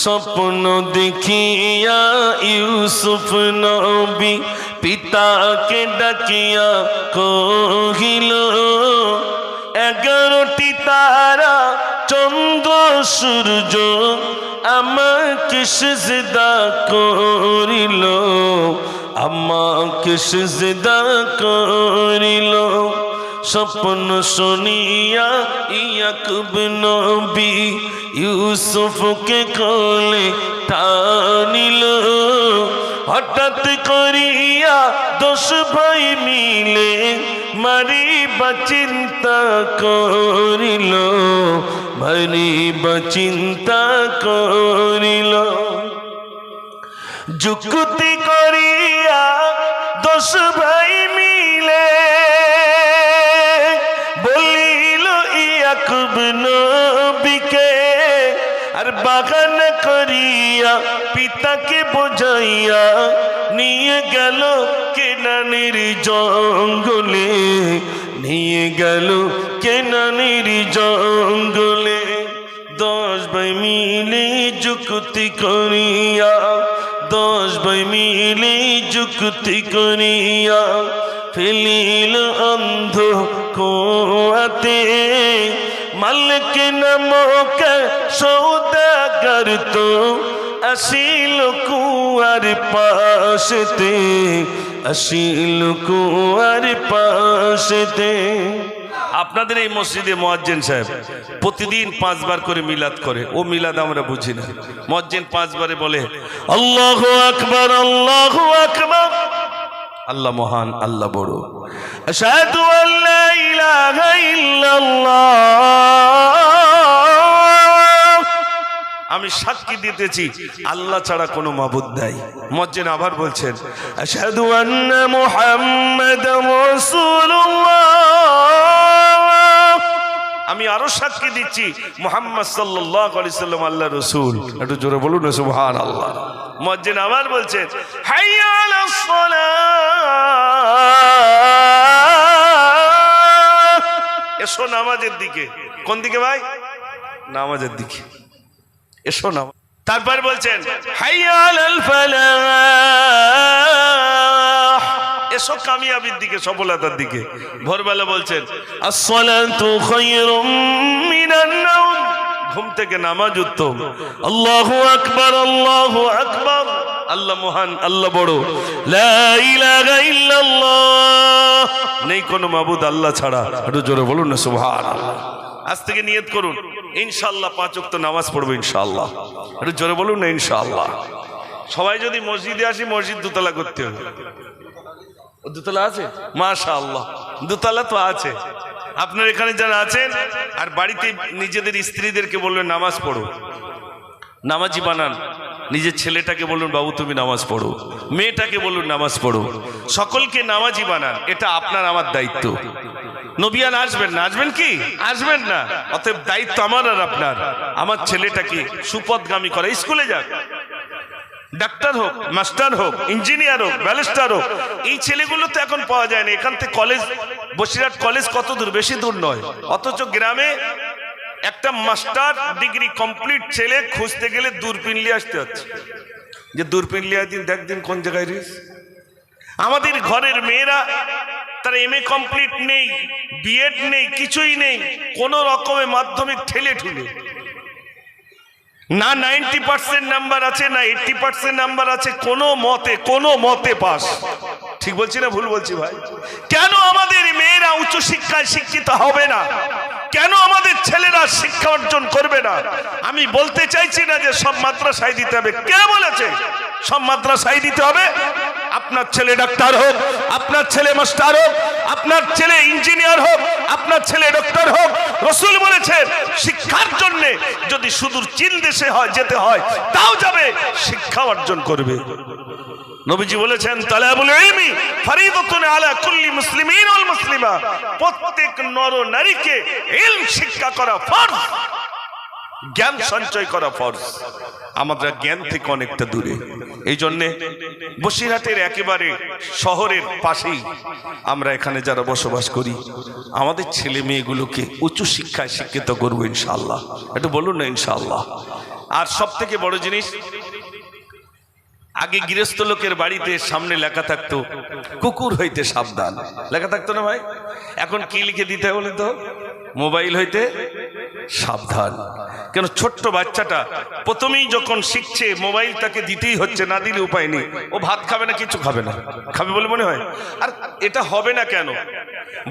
স্বপ্ন দেখিয়া ইউসুফ নবী পিতাকে ডাকিয়া কহিল, 11টি তারা চন্দ্র সূর্য আমাকে সিজদা করিল, আমাকে সিজদা করিল। স্বপ্ন শুনিয়া ইয়াকুব নবী ইউসুফকে কোলে টানিল, হঠাৎ করিয়া 10 ভাই মিলে মারিবা চিন্তা করিল, মারিবা চিন্তা করিল। যুক্তি করিয়া 10 ভাই মিলে বলিল ইয়াকুব নবীকে, আর বাগান করিয়া পিতাকে বোঝাইয়া নিয়ে গেল কেনানের জঙ্গলে, নিয়ে গেল কেনানের জঙ্গলে। 10 ভাই মিলে যুক্তি করিয়া, 10 ভাই মিলে যুক্তি করিয়া ফেলিল অন্ধ কুয়াতে। মালিক নামক সৌদাগর তো আসিল কুয়ার পাশেতে, আসিল কুয়ার পাশেতে। আপনাদের এই মসজিদে মুয়াজ্জিন সাহেব প্রতিদিন 5 বার করে মিলাদ করে, ও মিলাদ আমরা বুঝি না। মুয়াজ্জিন 5 বারে বলে আল্লাহু আকবার, আল্লাহু আকবার, আল্লাহ মহান, আল্লাহ বড়, আশহাদু আল্লা ইলাহা ইল্লাল্লাহ, আমি সাক্ষী দিতেছি আল্লাহ ছাড়া কোনো মাবুদ নাই। মুয়াজ্জিন আবার বলছেন আশহাদু আন্না মুহাম্মাদার রাসূলুল্লাহ, আমি আরো সাক্ষী দিচ্ছি মুহাম্মদ সাল্লাল্লাহু আলাইহি সাল্লাম আল্লাহর রাসূল। একটু জোরে বলুন না সুবহানাল্লাহ। মুয়াজ্জিন আবার বলছেন হাইয়া আলাস সালাহ, এসো নামাজের দিকে। কোন দিকে ভাই? নামাজের দিকে, এসো নামাজ। তারপর বলছেন হাইয়া আলাল ফালাহ, এসো কামিয়াবির দিকে, সফলতার দিকে। ভোরবেলা বলছেন আসসালাতু খায়রুম মিনান নাওম, ঘুম থেকে নামাজ উত্তম। আল্লাহু আকবার, আল্লাহু আকবার, আল্লাহ মহান, আল্লাহ বড়, লা ইলাহা ইল্লাল্লাহ, নেই কোনো মাবুদ আল্লাহ ছাড়া। একটু জোরে বলুন না সুবহানাল্লাহ। আজ থেকে নিয়ত করুন ইনশাআল্লাহ 5 ওয়াক্ত নামাজ পড়বো ইনশাআল্লাহ। একটু জোরে বলুন না ইনশাআল্লাহ। সবাই যদি মসজিদে আসি, মসজিদ দোতলা করতে হবে। দোতলা আছে? মাশাআল্লাহ, দোতলা তো আছে। আপনার এখানে যারা আছেন আর বাড়িতে নিজেদের স্ত্রীদেরকে বলবেন নামাজ পড়ো, নামাজি বানান। নিজের ছেলেটাকে বলুন বাবু তুমি নামাজ পড়ো, মেয়েটাকে বলুন নামাজ পড়ো, সকলকে নামাজি বানান। এটা আপনার আমার দায়িত্ব। নবিয়ান আসবেন না, আসবেন কি? আসবেন না। অতএব দায়িত্ব আমার আর আপনার। আমার ছেলেটাকে সুপথগামী করা, স্কুলে যাক, ডাক্তার হোক, মাস্টার হোক, ইঞ্জিনিয়ার হোক, ব্যারিস্টার হোক। এই ছেলেগুলো তো এখন পাওয়া যায় না। এখান থেকে কলেজ, বসিরহাট কলেজ কত দূর? বেশি দূর নয়। অথচ গ্রামে একটা মাস্টার ডিগ্রি কমপ্লিট ছেলে খুঁজতে গেলে দূরবীন নিয়ে আসতে হচ্ছে, যে দূরবীন নিয়ে দিন, দেখ দিন কোন জায়গায় রিস। আমাদের ঘরের মেয়েরা তারা MA কমপ্লিট নেই, বিএড নেই, কিছুই নেই, কোন রকমে মাধ্যমিক ঠেলে ঠুলে, না 90% নাম্বার আছে, না 80% নাম্বার আছে, কোনো মতে পাস। ঠিক বলছি না ভুল বলছি ভাই? কেন আমাদের মেয়েরা উচ্চ শিক্ষায় শিক্ষিত হবে না? কেন আমাদের ছেলেরা শিক্ষা অর্জন করবে না? আমি বলতে চাইছি না যে সব মাদ্রাসায় দিতে হবে। কে বলেছে সব মাদ্রাসায় দিতে হবে? আপনার ছেলে ডাক্তার হোক, আপনার ছেলে মাস্টার হোক, আপনার ছেলে ইঞ্জিনিয়ার হোক, আপনার ছেলে ডক্টর হোক, রাসূল বলেছেন শিক্ষার জন্য যদি সুদূর চীন দেশে যেতে হয় তাও যাবে, শিক্ষা অর্জন করবে। নবীজি বলেছেন তালাবুল ইলমি ফরিদাতুন আলা কুল্লি মুসলিমিন ওয়াল মুসলিমা, প্রত্যেক নর নারীকে ইলম শিক্ষা করা ফরজ, জ্ঞান সঞ্চয় করা ফরজ। আমরা জ্ঞান থেকে অনেকটা দূরে। এই জন্যে বসিরহাটের একেবারে শহরের পাশেই আমরা এখানে যারা বসবাস করি, আমাদের ছেলে মেয়েগুলোকে উচ্চ শিক্ষায় শিক্ষিত করবো ইনশাআল্লাহ। একটু বলুন না ইনশাআল্লাহ। আর সব থেকে বড় জিনিস, আগে গৃহস্থ লোকের বাড়িতে সামনে লেখা থাকতো কুকুর হইতে সাবধান, লেখা থাকতো না ভাই? এখন কি লিখে দিতে বলে তো? মোবাইল হইতে সাবধান। কেন? ছোট্ট বাচ্চাটা প্রথমেই যখন শিখছে মোবাইল তাকে দিতেই হচ্ছে, না দিলে উপায় নেই। ও ভাত খাবে না, কিছু খাবে না, খাবে বলে মনে হয়। আর এটা হবে না কেন?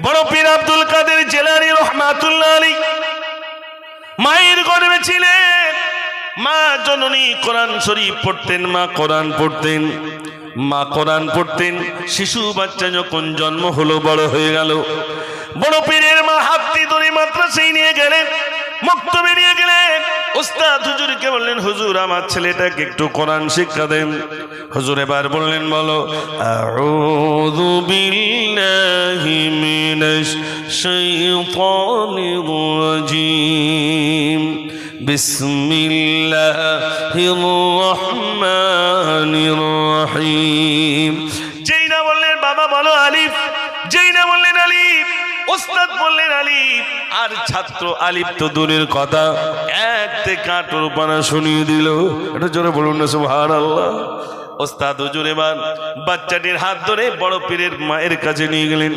বড় পীর আব্দুল কাদের জিলানী রাহমাতুল্লাহ আলাইহি মায়ের গর্ভে ছিলেন, মা জননী কোরআন শরীফ পড়তেন, মা কোরআন পড়তেন, মা কোরআন পড়তেন। শিশু বাচ্চা যখন জন্ম হলো, বড় হয়ে গেল, বড় পীরের মা হাতটি ধরে মাদ্রাসায় নিয়ে গেলেন, মক্তবে নিয়ে গেলেন। ওস্তাদ হুজুরকে বললেন, হুজুর আমার ছেলেটাকে একটু কোরআন শিক্ষা দেন। হুজুর এবার বললেন, বলো আউযু বিল্লাহি মিনাশ শাইতানির রাজীম, বিসমিল্লাহির রহমানির রহিম। যেই না বললেন বাবা বলো আলিফ, যেই না বললেন আলিফ, ওস্তাদ বললেন আলিফ, আর ছাত্র আলিফ তো দূরের কথা, এক থেকে আটর পানা শুনিয়ে দিল। এটা জোরে বলুন না সুবহানাল্লাহ। ওস্তাদ হুজুর এবার বাচ্চাটির হাত ধরে বড় পীরের মায়ের কাছে নিয়ে গেলেন।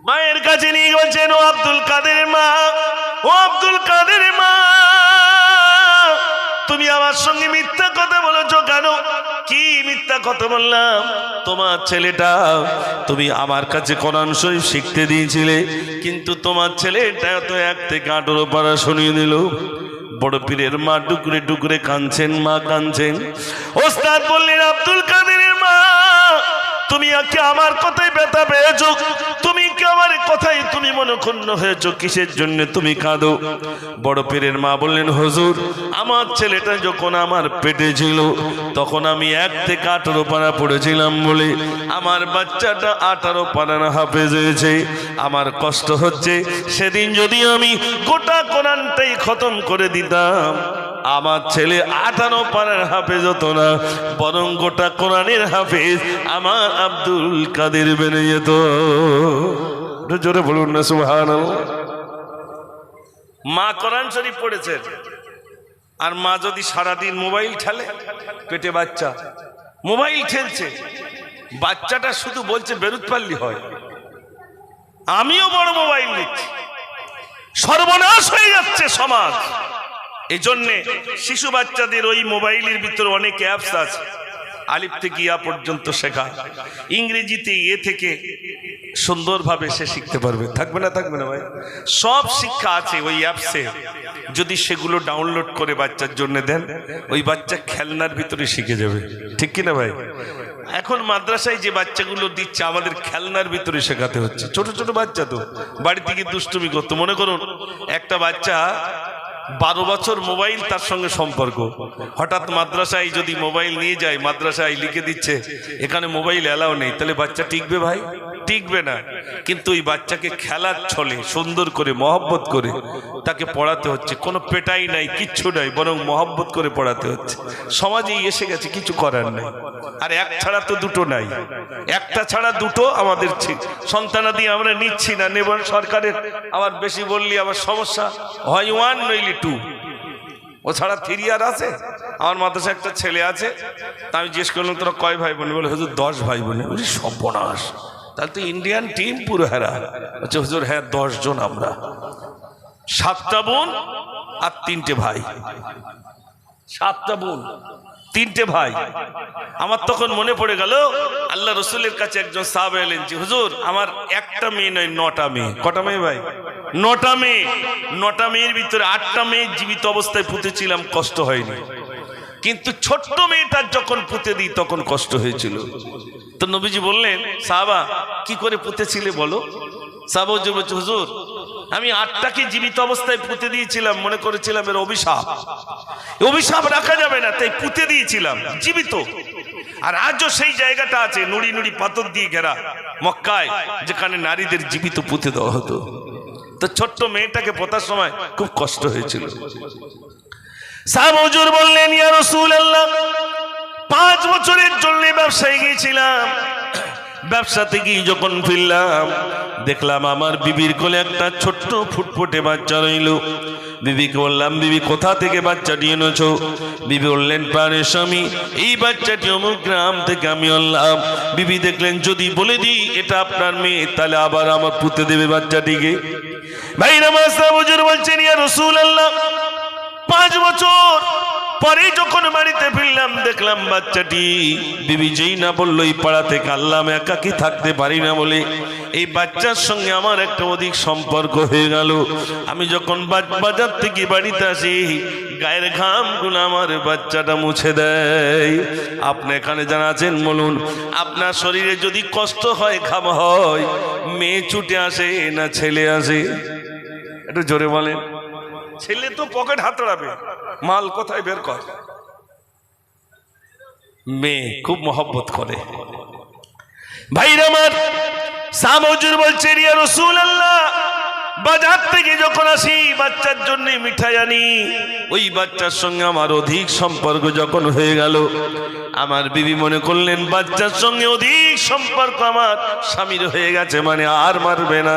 মায়ের কাছে নিয়ে বলছেন, ও আব্দুল কাদের মা, ও আব্দুল কাদের মা, তুমি আমার সঙ্গে মিথ্যা কথা বলেছো কেন? কি মিথ্যা কথা বললাম? তোমার ছেলেটা, তুমি আমার কাছে কোরআন শরীফ শিখতে দিয়েছিলে, কিন্তু তোমার ছেলেটা তো এক থেকে 18 পারা শুনিয়ে দিল। বড় পীরের মা টুকরে টুকরে কাঁদছেন, মা কাঁদছেন। ওস্তাদ বললেন, আব্দুল কাদেরের মা, তুমি কি আমার কথায় ব্যথা পেয়েছো? তুমি কি আমার কথায় তুমি মনক্ষুণ্ণ হয়েছো? কিসের জন্য তুমি কাঁদো? বড় পীরের মা বললেন, হুজুর আমার ছেলেটা যখন আমার পেটে ছিল তখন আমি 1 থেকে 18 পারা পড়েছিলাম বলে আমার বাচ্চাটা 18 পারার হাফেজ হয়েছে। আমার কষ্ট হচ্ছে, সেদিন যদি আমি গোটা কোরআনটাই খতম করে দিতাম, আমার ছেলে 18 পারার হাফেজ হতো না, বরং গোটা কোরআনের হাফেজ আমার আব্দুল কাদের বেনে যেত। জোরে বলুন না সুবহানাল্লাহ। মা কোরআন শরীফ পড়েছেন, আর মা যদি সারাদিন মোবাইল ঠেলে, পেটে বাচ্চা মোবাইল ঠেলছে, বাচ্চাটা শুধু বলছে বেরুত পারলি হয়, আমিও বড় মোবাইল নিচ্ছি, সর্বনাশ হয়ে যাচ্ছে সমাজ। এই জন্যে শিশু বাচ্চাদের ওই মোবাইলের ভিতরে অনেক অ্যাপস আছে, আলিফ থেকে ইয়া পর্যন্ত শেখা, ইংরেজিতে এ থেকে সুন্দরভাবে সে শিখতে পারবে। থাকবে না? থাকবে না ভাই? সব শিক্ষা আছে ওই অ্যাপসে। যদি সেগুলো ডাউনলোড করে বাচ্চার জন্য দেন, ওই বাচ্চা খেলনার ভিতরে শিখে যাবে। ঠিক কিনা ভাই? এখন মাদ্রাসায় যে বাচ্চাগুলো দিচ্ছে, আমাদের খেলনার ভিতরে শেখাতে হচ্ছে। ছোট ছোট বাচ্চা তো বাড়ি থেকে দুষ্টুমি করতো। মনে করুন একটা বাচ্চা 12 বছর মোবাইল তার সঙ্গে সম্পর্ক, হঠাৎ মাদ্রাসায় যদি মোবাইল নিয়ে যায়, মাদ্রাসায় লিখে দিচ্ছে এখানে মোবাইল এলাও নেই, তাহলে বাচ্চা টিকবে ভাই? টিকবে না। কিন্তু ওই বাচ্চাকে খেলার ছলে সুন্দর করে মহব্বত করে তাকে পড়াতে হচ্ছে। কোনো পেটাই নাই, কিচ্ছু নাই, বরং মহব্বত করে পড়াতে হচ্ছে। সমাজেই এসে গেছে, কিছু করার নাই। আর এক ছাড়া তো দুটো নাই, একটা ছাড়া দুটো আমাদের সন্তানাদি আমরা নিচ্ছি না, নেব সরকারের। আবার বেশি বললি আবার সমস্যা হয়, 1 নইলে 2, ও ছাড়া 3 আর আছে। আমার মাদ্রাসায় একটা ছেলে আছে, তা আমি জিজ্ঞেস করলাম তোরা কয় ভাই বোন? বলে হুজুর 10 ভাই বোন। বলি সর্বনাশ, তাহলে তো ইন্ডিয়ান টিম পুরো হেরা। বলছে হুজুর হ্যাঁ 10 জন আমরা, 7টা বোন আর 3টে ভাই। 7টা বোন 3টে ভাই। আমার তখন মনে পড়ে গেল আল্লাহ রসুলের কাছে একজন সাহাবা এলেন, যে হুজুর আমার একটা মেয়ে নয় 9টা মেয়ে। কটা মেয়ে ভাই? 9টা মেয়ে। 9টা মেয়ের ভিতরে 8টা মেয়ে জীবিত অবস্থায় পুঁতেছিলাম, কষ্ট হয়নি, কিন্তু ছোট্ট মেয়েটার যখন পুঁতে দিই তখন কষ্ট হয়েছিল। তো নবীজি বললেন, সাহাবা কি করে পুঁতেছিলে বলো? সাহাবা বলছে হুজুর আমি 8টাকে জীবিত অবস্থায় পুঁতে দিয়েছিলাম, মনে করেছিলাম এর অভিশাপ, অভিশাপ রাখা যাবে না, তাই পুঁতে দিয়েছিলাম জীবিত। আর আজও সেই জায়গাটা আছে, নুড়ি নুড়ি পাথর দিয়ে ঘেরা মক্কায়, যেখানে নারীদের জীবিত পুঁতে দেওয়া হতো। তো ছোট্ট মেয়েটাকে পোতার সময় খুব কষ্ট হয়েছিল। সাহাবা হুজুর বললেন, ইয়া রাসূলুল্লাহ 5 বছরের জন্য ব্যবসায় গিয়েছিলাম, ব্যবসা থেকে যখন ফিরলাম দেখলাম আমার বিবির কোলে একটা ছোট্ট ফুটফুটে বাচ্চা রইল। বিবিকে বললাম, বিবি কোথা থেকে বাচ্চাটি এনেছো? বিবি বললেন, প্রাণের স্বামী এই বাচ্চাটি অমুক গ্রাম থেকে আমি আনলাম। বিবি দেখলেন যদি বলে দিই এটা আপনার মেয়ে তাহলে আবার আমার পুঁতে দেবে বাচ্চাটিকে। ভাই নামাজ হুজুর বলছেন, ইয়া রাসূলুল্লাহ 5 বছর পরে যখন বাড়িতে ফিরলাম দেখলাম বাচ্চাটি, বিবি যেই না বললো এই পাড়া থেকে আনলাম, একাকি থাকতে পারি না বলে এই বাচ্চার সঙ্গে আমার একটা অধিক সম্পর্ক হয়ে গেল। আমি যখন বাজার থেকে বাড়িতে আসি গায়ের ঘামগুলো আমার বাচ্চাটা মুছে দেয়। আপনি এখানে যারা আছেন বলুন, আপনার শরীরে যদি কষ্ট হয়, ঘাম হয়, মেয়ে ছুটে আসে না ছেলে আসে? একটু জোরে বলেন। ছেলে তো পকেট হাতড়াবে, মাল কোথায় বের কর। মেয়ে খুব মহব্বত করে। ভাইরা আমার, সাহাবা হুজুর বলছেন, ইয়া রাসূলুল্লাহ বাজার থেকে যখন আসি বাচ্চার জন্য মিঠাই আনি, ওই বাচ্চার সঙ্গে আমার অধিক সম্পর্ক যখন হয়ে গেল, আমার বিবি মনে করলেন বাচ্চার সঙ্গে অধিক সম্পর্ক আমার স্বামীর হয়ে গেছে, মানে আর মারবে না।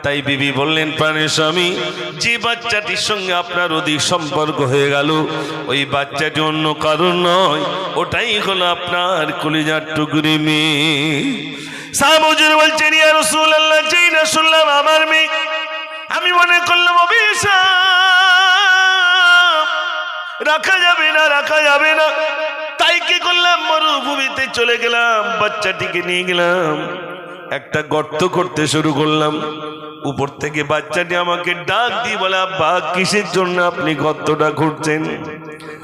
তাই বিবি বললেন, প্রাণের স্বামী যে বাচ্চাটির সঙ্গে আপনার অধিক সম্পর্ক হয়ে গেল ওই বাচ্চাটি অন্য কারণ নয়, ওটাই হলো আপনার কলিজার টুকরি মেয়ে। সাহাবা হুজুর বলছেন, ইয়া রাসূলুল্লাহ যেই না শুনলাম আমার মেয়ে, আমি মনে করলাম অভিশাপ, রাখা যাবে না, রাখা যাবে না। তাই কি করলাম, মরুভূমিতে চলে গেলাম, বাচ্চাটিকে নিয়ে গেলাম, একটা গর্ত করতে শুরু করলাম। উপর থেকে বাচ্চাটি আমাকে ডাক দিয়ে বলে, আব্বা কিসের জন্য আপনি গর্তটা খুঁড়ছেন?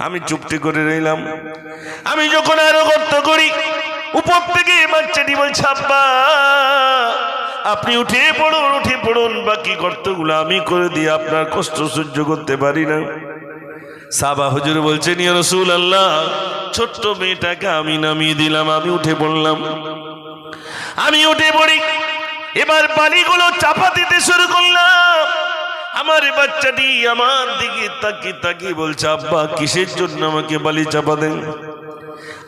আমি চুপটি করে রইলাম। আমি যখন আরো গর্ত করি, উপর থেকে বাচ্চাটি বলছে, আব্বা আপনি উঠে পড়ুন, উঠে পড়ুন, বাকি গর্তগুলো আমি করে দিয়ে আপনার কষ্ট সহ্য করতে পারি না। সাহাবা হুজুর বলছেন, ইয়া রাসূলুল্লাহ ছোট্ট মেয়েটাকে আমি নামিয়ে দিলাম, আমি উঠে পড়লাম। আমি উঠে পড়ি, এবার বালিগুলো চাপা দিতে শুরু করলাম। আমার বাচ্চাটি আমার দিকে তাকিয়ে তাকিয়ে বলছে, আব্বা কিসের জন্য আমাকে বালি চাপা দেন?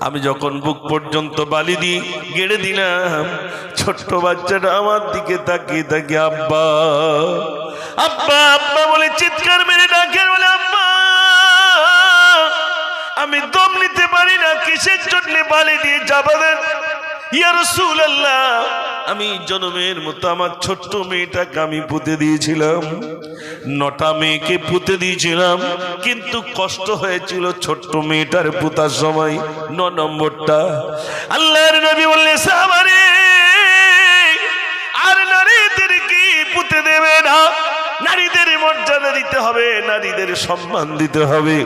আমি যখন বুক পর্যন্ত বালি দিয়ে গেড়ে দিলাম, ছোট্ট বাচ্চাটা আমার দিকে তাকিয়ে তাকিয়ে আব্বা আব্বা আব্বা বলে চিৎকার মেরে ডাকে, বলে আব্বা আমি দম নিতে পারি না, কিসের জন্য বালি দিয়ে চাপা দেন? ইয়া রাসূলুল্লাহ আমি জন্মের মতো আমার ছোট্ট মেয়েটাকে আমি পুঁতে দিয়েছিলাম, 9টা মেয়েকে পুঁতে দিয়েছিলাম, কিন্তু কষ্ট হয়েছিল ছোট্ট মেয়েটার পুঁতার সময় 9 নম্বরটা। আল্লাহর নবী বললেন, সাহাবারে আর নারীদেরকে পুঁতে দেবে না, নারীদের মর্যাদা দিতে হবে, নারীদের সম্মান দিতে হবে।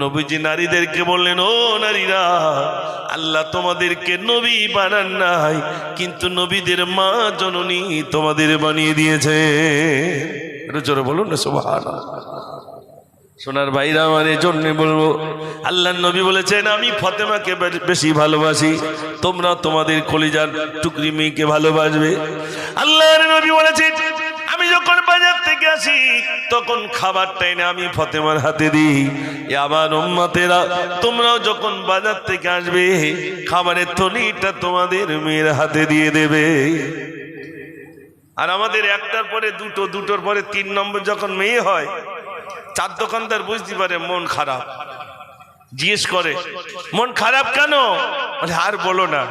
নবীজি নারীদেরকে বললেন, ও নারীরা, আল্লাহ তোমাদেরকে নবী বানান নাই, কিন্তু নবীদের মা জননী তোমাদের বানিয়ে দিয়েছে। একটু জোরে বলুন না সুবহানাল্লাহ। সোনার ভাইরা আমার এজন্য বলবো, আল্লাহর নবী বলেছেন আমি ফাতেমাকে বেশি ভালোবাসি, তোমরা তোমাদের কলিজার টুকরি মেয়েকে ভালোবাসবে। আল্লাহর নবী বলেছেন আমি যখন বাজার থেকে আসি তখন খাবারটা এনে আমি ফাতেমার হাতে দিই। আমার উম্মতেরা তোমরাও যখন বাজার থেকে আসবে খাবারের থলিটা তোমাদের মেয়ের হাতে দিয়ে দেবে। আর আমাদের একটার পরে দুটো, দুটোর পরে 3 নম্বর যখন মেয়ে হয়, 4 দোকানদার বুঝতে পারে মন খারাপ, জিজ্ঞেস করে মন খারাপ কেন? আর বলো না।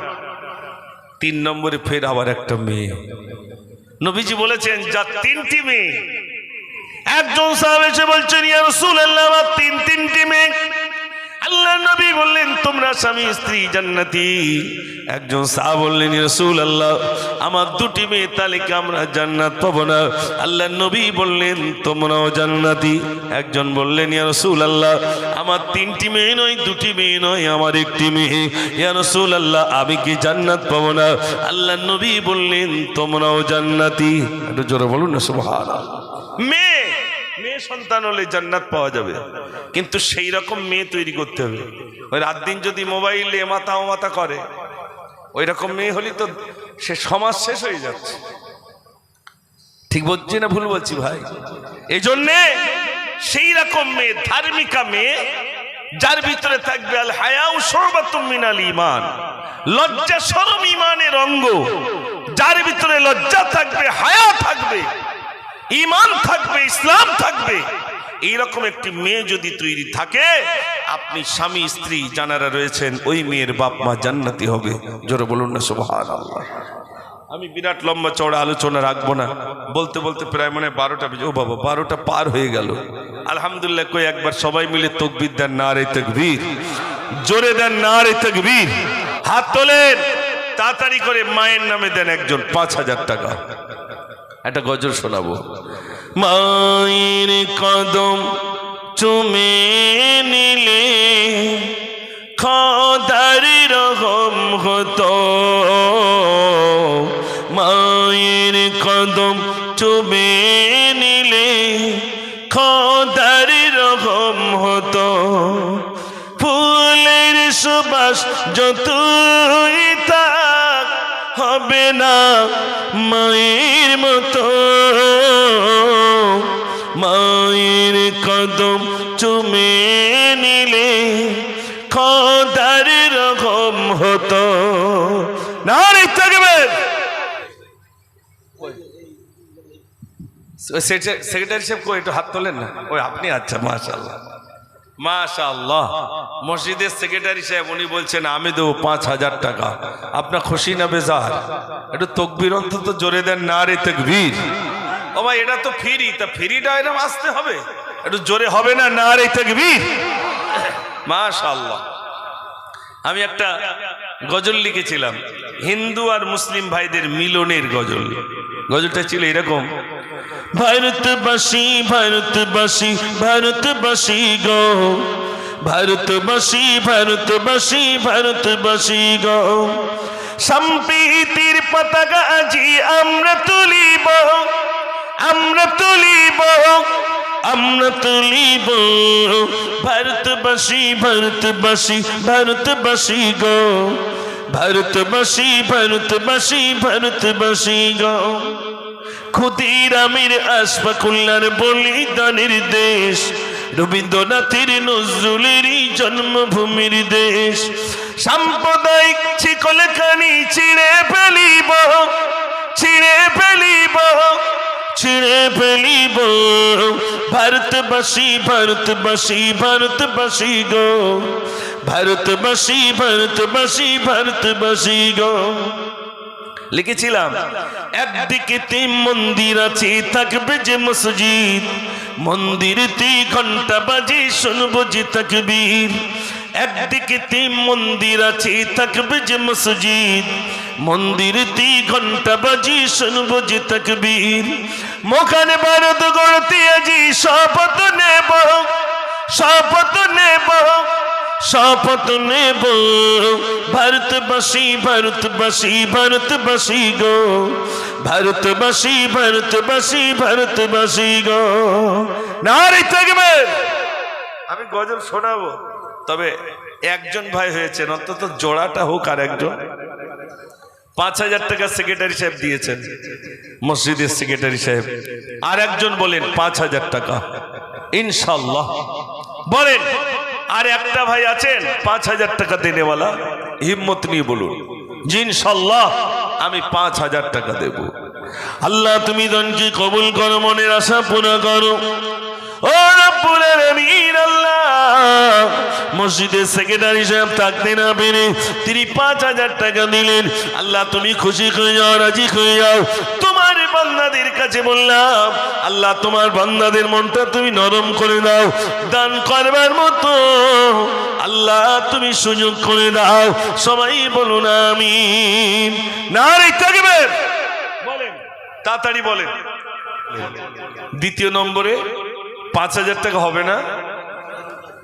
3 নম্বরে ফের আবার একটা মেয়ে। নবীজি বলেছেন যা 3টি মেয়ে। একজন সাহাবী এসে বলছেন ইয়া রাসূলুল্লাহ আমার 3টি মেয়ে। আল্লাহ নবী বললেন তোমরা স্বামী স্ত্রী জান্নাতি। একজন সাহাবী বললেন ইয়া রাসূলুল্লাহ আমার 2টি মেয়ে, তাহলে কি আমরা জান্নাত পাবো না? আল্লাহ নবী বললেন তোমরাও জান্নাতি। একজন বললেন ইয়া রাসূলুল্লাহ আমার 3টি মেয়ে নয়, 2টি মেয়ে নয়, আমার 1টি মেয়ে। ইয়া রাসূলুল্লাহ আমি কি জান্নাত পাবো না? আল্লাহ নবী বললেন তোমরাও জান্নাতি। একটু জোরে বলুন না সুবহানাল্লাহ। মেয়ে সন্তান হলে জান্নাত পাওয়া যাবে, কিন্তু সেই রকম মেয়ে তৈরি করতে হবে। ওই রাত দিন যদি মোবাইলে মাথা ও মাথা করে, ওই রকম মেয়ে হলে তো সে সমাজ শেষ হয়ে যাচ্ছে। ঠিক বলছি না ভুল বলছি ভাই? এই জন্যে সেই রকম মেয়ে, ধার্মিকা মেয়ে, যার ভিতরে থাকবে আল হায়াউ শুবাতুম মিনাল ঈমান, লজ্জা শরম ঈমানের অঙ্গ। যার ভিতরে লজ্জা থাকবে, হায়া থাকবে, ঈমান থাকবে, ইসলাম থাকবে, এইরকম একটি মেয়ে যদি তৈরি থাকে, আপনি স্বামী স্ত্রী যারা রয়েছেন ওই মেয়ের বাপ মা জান্নাতি হবে। জোরে বলুন না সুবহানাল্লাহ। আমি বিরাট লম্বা চওড়া আলোচনা রাখবো না, বলতে বলতে প্রায় মনে 12টা বেজে, ও বাবা 12টা পার হয়ে গেল। আলহামদুলিল্লাহ, কই একবার সবাই মিলে তাকবীর দেন, নারে তাকবীর, জোরে দেন নারে তাকবীর, হাত তোলেন তাড়াতাড়ি করে, মায়ের নামে দেন একজন 5000 টাকা। একটা গজল শোনাবো। মায়ের কদম চুমে নিলে খোদার রহম হতো, মায়ের কদম চুমে নিলে খোদার রহম হতো, ফুলের সুবাস যতই থাক হবে না মায়ের মতো, মায়ের কদম চুমে নিলে খোদার রহম হতো। নারে তাকবীর। সেক্রেটারি সাহেব কই, একটু হাত তোলেন না। ওই আপনি? আচ্ছা, মাশাআল্লাহ মাশাআল্লাহ। মসজিদের সেক্রেটারি সাহেব উনি বলছেন আমি দেবো 5000 টাকা। আপনার খুশি না বেজার? একটু তাকবীর অন্তত জোরে দেন, নারে তাকবীর। ও ভাই, এটা তো ফ্রি, তা ফ্রিটা এরকম আসতে হবে, একটু জোরে হবে না, নারে তাকবীর। মাশাআল্লাহ। আমি একটা গজল লিখেছিলাম, হিন্দু আর মুসলিম ভাইদের মিলনের গজল। গজলটা ছিল এরকম: ভারতবাসী ভারতবাসী ভারতবাসী গো, ভারতবাসী ভারতবাসী ভারতবাসী গো, সম্প্রীতির পতাকা আজি আমরা তুলিব, আমরা তুলিব, আমরা তুলিব, ভারতবাসী ভারতবাসী ভারতবাসী গো, ভারতবাসী ভারতবাসী ভারতবাসী গো, ক্ষুদিরামের আশফাকুল্লাহর বলিদানের দেশ, রবীন্দ্রনাথের নজরুলেরই জন্মভূমির দেশ, সাম্প্রদায়িক শিকলখানি ছিঁড়ে ফেলিব, ছিঁড়ে ফেলিব, ছিঁড়ে ফেলিব, ভারতবাসী ভারতবাসী ভারতবাসী গো, ভারতবাসী ভারতবাসী ভারতবাসী গো। লিখেছিলাম একদিকে তিন মন্দির আছে, থাকবে যে মসজিদ, মন্দিরতে ঘন্টা বাজে শুনবো যে তাকবীর, একদিকে তিন মন্দির আছে, থাকবে যে মসজিদ, মন্দিরতে ঘন্টা বাজে শুনবো যে তাকবীর, মোখানে ভারত গড়তে আজি শপথ নেব, শপথ নেব, শপথ নেব, ভারতবাসী ভারতবাসী ভারতবাসী গো, ভারতবাসী ভারতবাসী ভারতবাসী গো। নারে তাকবীর। আমি গজল শোনাবো, তবে একজন ভাই হয়েছেন, অন্তত জোড়াটা হোক। আর একজন 5000 টাকা সেক্রেটারি সাহেব দিয়েছেন, মসজিদের সেক্রেটারি সাহেব। আর একজন বলেন 5000 টাকা ইনশাআল্লাহ। বলেন আর একটা ভাই আছেন 5000 টাকা দেনেওয়ালা, হিম্মত নিয়ে বলুন জি ইনশাআল্লাহ আমি 5000 টাকা দেব। আল্লাহ তুমি দানকে কবুল করো, মনের আশা পুরা করো। ও রব্বুল আলামিন, আল্লাহ মসজিদের সেক্রেটারি সাহেব থাকতে না পেরে তিনি 5000 টাকা দিলেন। আল্লাহ তুমি খুশি হয়ে যাও, রাজি হয়ে যাও। তোমার বান্দাদের কাছে বললাম আল্লাহ তোমার বান্দাদের মনটা তুমি নরম করে দাও, দান করবার মতো আল্লাহ তুমি সুযোগ করে দাও। সবাই বলুন আমিন। নারে তাকবীর। বলেন তাড়াতাড়ি বলেন। দ্বিতীয় নম্বরে 5000 টাকা হবে না?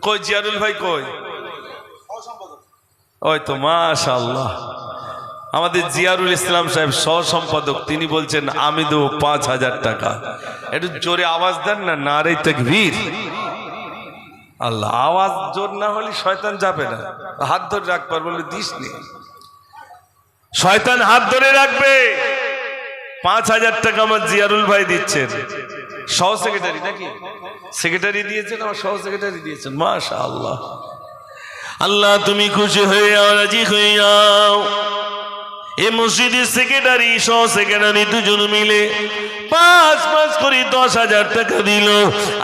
কই জিয়ারুল ভাই কই? ওই তো মাশাআল্লাহ, আমাদের জিয়ারুল ইসলাম সাহেব সহ সম্পাদক, তিনি বলছেন আমি দেবো 5000 টাকা। একটু জোরে আওয়াজ দেন না, নারে তাকবীর। আল্লাহ, আওয়াজ জোর না হলে শয়তান যাবে না। হাত ধরে রাখবার বলে দিস নি, শয়তান হাত ধরে রাখবে। 5000 টাকা আমার জিয়ারুল ভাই দিচ্ছেন, সহ সেক্রেটারি নাকি? সেক্রেটারি দিয়েছেন, আমার সহ সেক্রেটারি দিয়েছেন। মাশাআল্লাহ। আল্লাহ তুমি খুশি হয়ে যাও, রাজি হয়ে যাও। এই মসজিদের সেক্রেটারি সহ সেক্রেটারি দুজন মিলে 5 করে 10,000 টাকা দিল।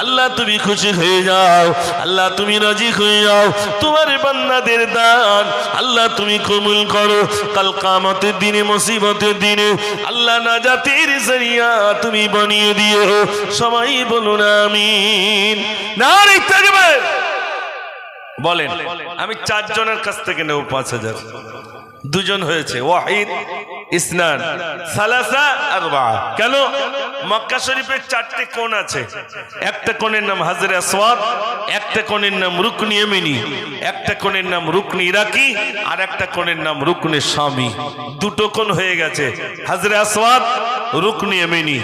আল্লাহ তুমি খুশি হয়ে যাও, আল্লাহ তুমি রাজি হয়ে যাও, তোমার বান্দাদের দান আল্লাহ তুমি কবুল করো। কাল কিয়ামতের দিনে, মুসিবতের দিনে আল্লাহ নাজাতের জরিয়া তুমি বানিয়ে দিও। সবাই বলুন আমিন। নারে তাকবীর। বলেন, আমি 4 জনের কাছ থেকে নেব 5,000। 2 জন হয়েছে, ওয়াহিদ, ইসনান, সালাসা, আরবা। কেন? মক্কা শরীফের 4টে কোণ আছে। একটা কোণের নাম হাজরে আসওয়াদ, একটা কোণের নাম রুকনি ইয়ামিনি, একটা কোণের নাম রুকনি ইরাকি, আর একটা কোণের নাম রুকনি শামি। 2টো কোণ হয়ে গেছে, হাজরে আসওয়াদ, রুকনি ইয়ামিনি,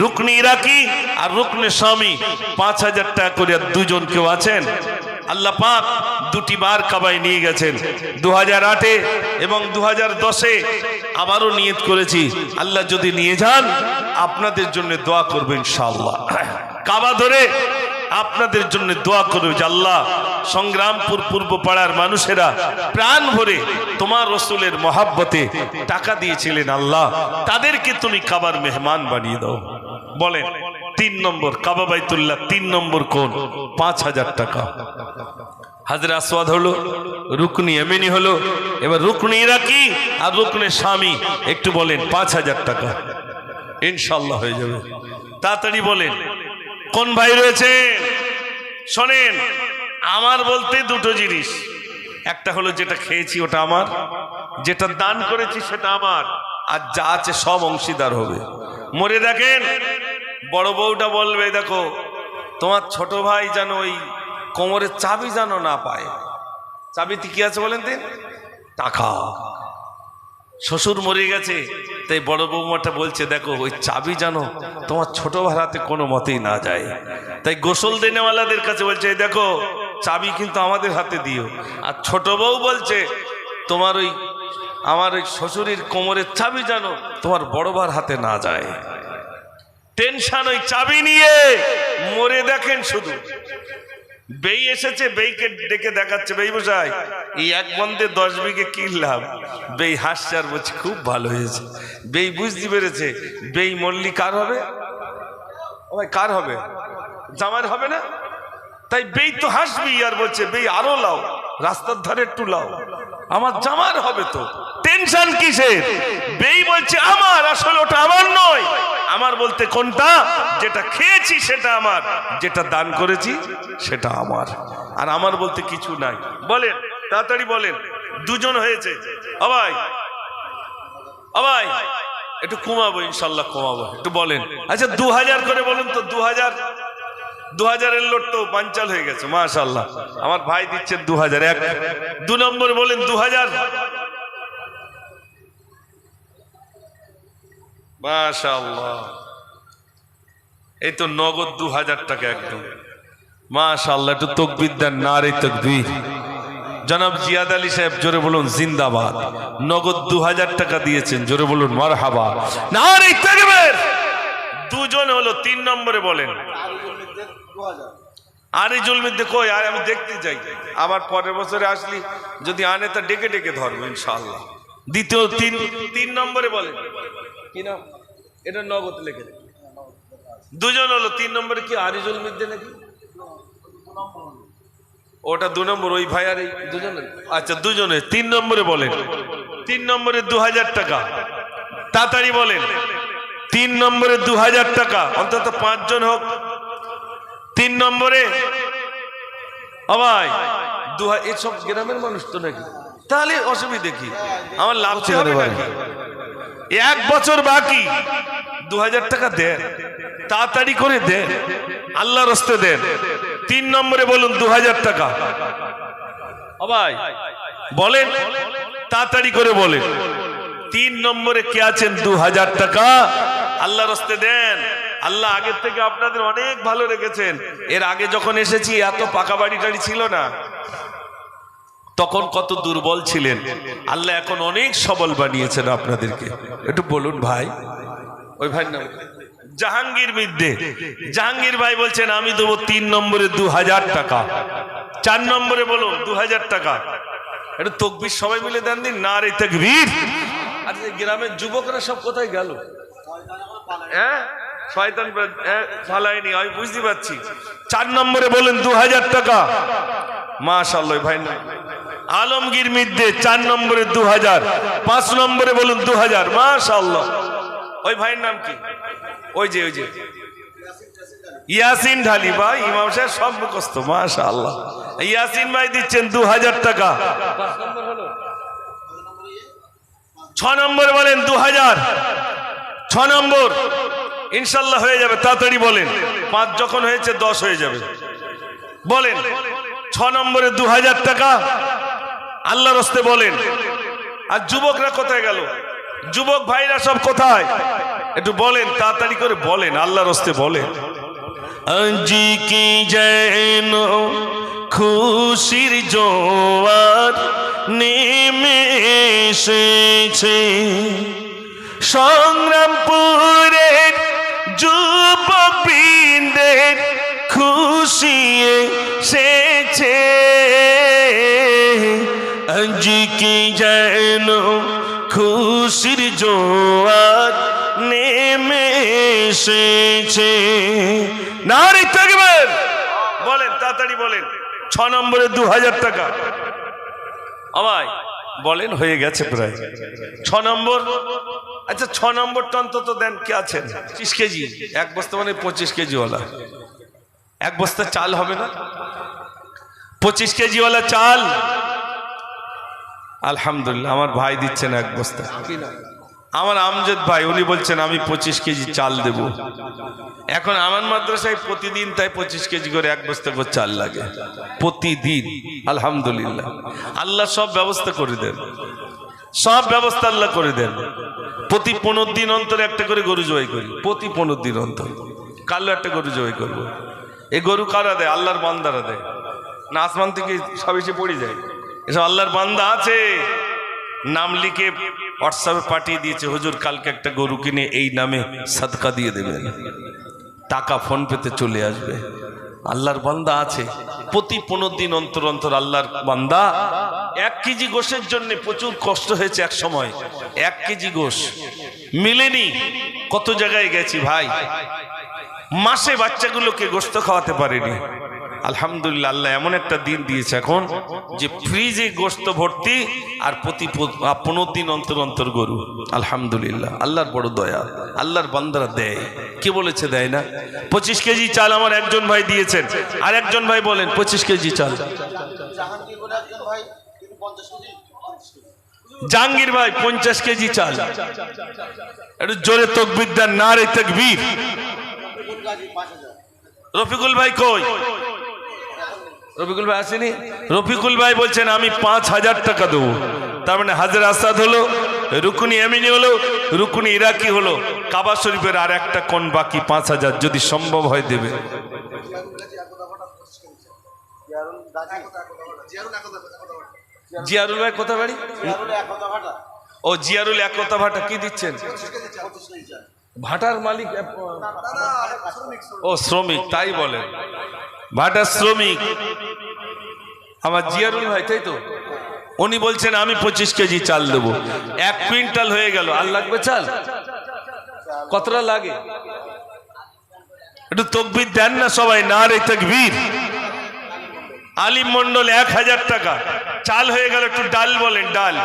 রুকনি ইরাকি আর রুকনি শামি। 5,000 টাকা করে 2 জন কেউ আছেন? আল্লাহ পাক 2টি বার কাবায় নিয়ে গেছেন, 2008-এ এবং 2010-এ। আবারও নিয়ত করেছি, আল্লাহ যদি নিয়ে যান আপনাদের জন্য দোয়া করব ইনশাআল্লাহ। কাবা ধরে আপনাদের জন্য দোয়া করবে যে আল্লাহ, সংগ্রামপুর পূর্ব পাড়ার মানুষেরা প্রাণ ভরে তোমার রসুলের মহাব্বতে টাকা দিয়েছিলেন, আল্লাহ তাদেরকে তুমি কাবার মেহমান বানিয়ে দাও। বলেন, 3 নম্বর কাবা বাইতুল্লাহ, 3 নম্বর কোণ, 5,000 টাকা। হাজরে আসওয়াদ হলো, রুকনি ইয়ামিনি হলো, এবার রুকনি ইরাকি আর রুকনি শামি। একটু বলেন 5,000 টাকা ইনশাআল্লাহ হয়ে যাবে। তাড়াতাড়ি বলেন কোন ভাই রয়েছে? শোনেন, আমার বলতে 2টো জিনিস। একটা হলো যেটা খেয়েছি ওটা আমার, যেটা দান করেছি সেটা আমার, আর যা আছে সব অংশীদার হবে। মরে দেখেন, বড় বউটা বলবে দেখো তোমার ছোট ভাই যেন ওই কোমরের চাবি যেন না পায়। চাবিতে কি আছে বলেন দিন? টাকা। শ্বশুর মরে গেছে, তাই বড় বৌমাটা বলছে দেখো ওই চাবি যেন তোমার ছোট ভাড়াতে কোনো মতেই না যায়। তাই গোসল দেনেওয়ালাদের কাছে বলছে দেখো চাবি কিন্তু আমাদের হাতে দিও। আর ছোট বউ বলছে তোমার ওই আমার ওই শ্বশুরের কোমরের চাবি যেন তোমার বড় ভার হাতে না যায়। টেনশন ওই চাবি নিয়ে মরে দেখেন। শুধু বেই এসেছে, বেইকে ডেকে দেখাচ্ছে, বেই বসাই এই 1 বন্ধে 10 বিঘে কিনলাম। বেই হাসছে আর বলছে খুব ভালো হয়েছে। বেই বুঝতে পেরেছে বেই মল্লি কার হবে? ভাই কার হবে? জামার হবে না? তাই বেই তো হাসবি আর বলছে বেই আরো লাও, রাস্তার ধারে একটু লাও, আমার জামার হবে। তো টেনশন কিসের? বেই বলছে আমার, আসলে ওটা আমার নয়। আমার বলতে কোনটা? যেটা খেয়েছি সেটা আমার, যেটা দান করেছি সেটা আমার, আর আমার বলতে কিছু নাই। বলেন তাড়াতাড়ি বলেন। 2 জন হয়েছে। ভাই একটু কমাবো ইনশাল্লাহ, কমাবো। একটু বলেন। আচ্ছা 2000 করে বলুন তো। 2000-এর লোট তো পাঞ্চাল হয়ে গেছে মাশাআল্লাহ। আমার ভাই দিচ্ছেন 2000। 2 নম্বর বলেন 2000। মাশাআল্লাহ, এই তো নগদ 2000 টাকা একদম মাশাআল্লাহ। একটু তাকবীর দেন, নারে তাকবীর। জনাব জিয়াদ আলী সাহেব জোরে বলুন জিন্দাবাদ। নগদ 2000 টাকা দিয়েছেন, জোরে বলুন মারহাবা, নারে তাকবীর। 2 জন হলো। 3 নম্বরে বলেন। আরিজুল মিদ্দে কই? আর আমি দেখতে যাই, আবার পরের বছরে আসলি যদি আনে তা ডেকে ডেকে ধরবো ইনশাআল্লাহ। দ্বিতীয় 3 নম্বরে বলেন কি নাম? এটা নগদ লেখে। 2 জন হলো। 3 নম্বরে কি আরিজুল মিদ্দে নাকি? ওটা 2 নম্বর, ওই ভাই আর এই 2 জন। আচ্ছা 2 জনে। 3 নম্বরে বলেন। 3 নম্বরে 2000 টাকা। তাড়াতাড়ি বলেন। 3 নম্বরে 2000 টাকা। অন্তত 5 জন হোক। 3 নম্বরে ভাই এসব গ্রামের মানুষ তো নাকি? তাহলে অসুবিধে কি? আমার লাভ হবে নাকি? 1 বছর বাকি, 2000 টাকা দেন, তাড়াতাড়ি করে দেন, আল্লাহর রাস্তায় দেন। 3 নম্বরে বলুন 2000 টাকা। ভাই বলেন, তাড়াতাড়ি করে বলেন। 3 নম্বরে কে আছেন? 2000 টাকা আল্লাহর রাস্তায় দেন। আল্লাহ আগের থেকে আপনাদের অনেক ভালো রেখেছেন। এর আগে যখন এসেছি এত পাকা বাড়ি টাড়ি ছিল না, তখন কত দুর্বল ছিলেন। আল্লাহ এখন অনেক সবল বানিয়েছেন আপনাদেরকে। একটু বলুন ভাই। ওই ভাই নাম জাহাঙ্গীর মিদ্দে। জাহাঙ্গীর ভাই বলছেন আমি দেবো 3 নম্বরে 2000 টাকা। 4 নম্বরে বলুন 2000 টাকা। একটু তাকবীর সবাই মিলে দেন দিন, নারে তাকবীর। আচ্ছা গ্রামের যুবকরা সব কোথায় গেল? হ্যাঁ শয়তান ফালায়নি, আমি বুঝতে পারছি। 4 নম্বরে বলেন 2000 টাকা। মাশাআল্লাহ ভাই না আলমগীর মিদ্দে 4 নম্বরে 2000, 5 নম্বরে বলুন 2000। মাশাআল্লাহ। ওই ভাইয়ের নাম কি? ওই যে ইয়াসিন ঢালি ভাই, ইমাম সাহেব সব মুখস্থ। মাশাআল্লাহ। ইয়াসিন ভাই দিচ্ছেন 2000 টাকা। 6 নম্বর বলেন 2000। 6 নম্বর ইনশাল্লাহ হয়ে যাবে, তাড়াতাড়ি বলেন। 5 যখন হয়েছে 10 হয়ে যাবে। বলেন 6 নম্বরে 2000 টাকা আল্লাহর রাস্তে বলেন। আর যুবকরা কোথায় গেল? যুবক ভাইরা সব কোথায়? একটু বলেন, তাড়াতাড়ি করে বলেন, আল্লাহর রাস্তে বলেন। আজি কি যেন খুশির জোয়ার নেমে এসেছে, সংগ্রামপুরের যুবকবৃন্দের খুশি এসেছে। আজ কি যেন খুশির জোয়ার নেমে এসেছে। নারে তাকবীর বলেন, তাড়াতাড়ি বলেন। 6 নম্বরে 2000 টাকা। আমায় বলেন, হয়ে গেছে প্রায় 6 নম্বর। আচ্ছা 6 নম্বরটা অন্তত দেন। কে আছেন? 25 কেজি, 1 বস্তা মানে 25 কেজিওয়ালা। 1 বস্তা চাল হবে না? 25 কেজিওয়ালা চাল। আলহামদুলিল্লাহ আমার ভাই দিচ্ছেন 1 বস্তা। আমার আমজদ ভাই উনি বলছেন আমি 25 কেজি চাল দেব। এখন আমার মাদ্রাসায় প্রতিদিন তাই 25 কেজি করে 1 বস্তা করে চাল লাগে প্রতিদিন। আলহামদুলিল্লাহ আল্লাহ সব ব্যবস্থা করে দেন, সব ব্যবস্থা আল্লাহ করে দেন। প্রতি 15 দিন অন্তর একটা করে গরু জবাই করি, প্রতি 15 দিন অন্তর। কালো একটা গরু জবাই করবো। এই গরু কারা দেয়? আল্লাহর বান্দারা দেয় না, আসমান থেকে সব এসে পড়ে যায়। এসব আল্লাহর বান্দা আছে, নাম লিখে হোয়াটসঅ্যাপে পাঠিয়ে দিয়েছে, হুজুর কালকে একটা গরু কিনে এই নামে সাদকা দিয়ে দেবেন, টাকা ফোন পেতে চলে আসবে। আল্লাহর বান্দা আছে। প্রতি 15 দিন অন্তর অন্তর আল্লাহর বান্দা 1 কেজি গোশের জন্য প্রচুর কষ্ট হয়েছে। এক সময় 1 কেজি গোশ মিলেনি, কত জায়গায় গেছি ভাই, মাসে বাচ্চাগুলোকে গোশত খাওয়াতে পারেনি। আলহামদুলিল্লাহ আল্লাহ এমন একটা দিন দিয়েছে এখন যে ফ্রিজে গোশত ভর্তি, আর প্রতি 15 দিন অন্তর অন্তর গরু। আলহামদুলিল্লাহ আল্লাহর বড় দয়া, আল্লাহর বান্দারা দেয়। কে বলেছে দেয় না? 25 কেজি চাল আমার একজন ভাই দিয়েছেন। আর একজন ভাই বলেন 25 কেজি চাল। জাহাঙ্গীর ভাই 50 কেজি চাল। একটু জোরে তাকবীর দেন, নারে তাকবীর। রফিকুল ভাই কই? রফিকুল ভাই আসেনি? রফিকুল ভাই বলছেন আমি 5000 টাকা দেবো। তার মানে হাজের আসাদ হলো, রুকুনি এমিনি হলো, রুকুনি ইরাকি হলো, কাবা শরীফের আর একটা কোন বাকি 5000 যদি সম্ভব হয় দেবে। জিয়ারুল ভাই কোথা বাড়ি? ও জিয়ারুল একতা ভাটা। কি দিচ্ছেন? ভাটার মালিক? ও শ্রমিক, তাই বলেন। ভাটার শ্রমিক আমার জিয়ারুল ভাই, তাই তো? উনি বলছেন আমি 25 কেজি চাল দেবো। 1 কুইন্টাল হয়ে গেল। আর লাগবে চাল? কতটা লাগে? একটু তাকবীর দেন না সবাই, নারে তাকবীর। আলিম মন্ডল 1000 টাকা চাল হয়ে গেল। একটু ডাল বলেন, ডাল।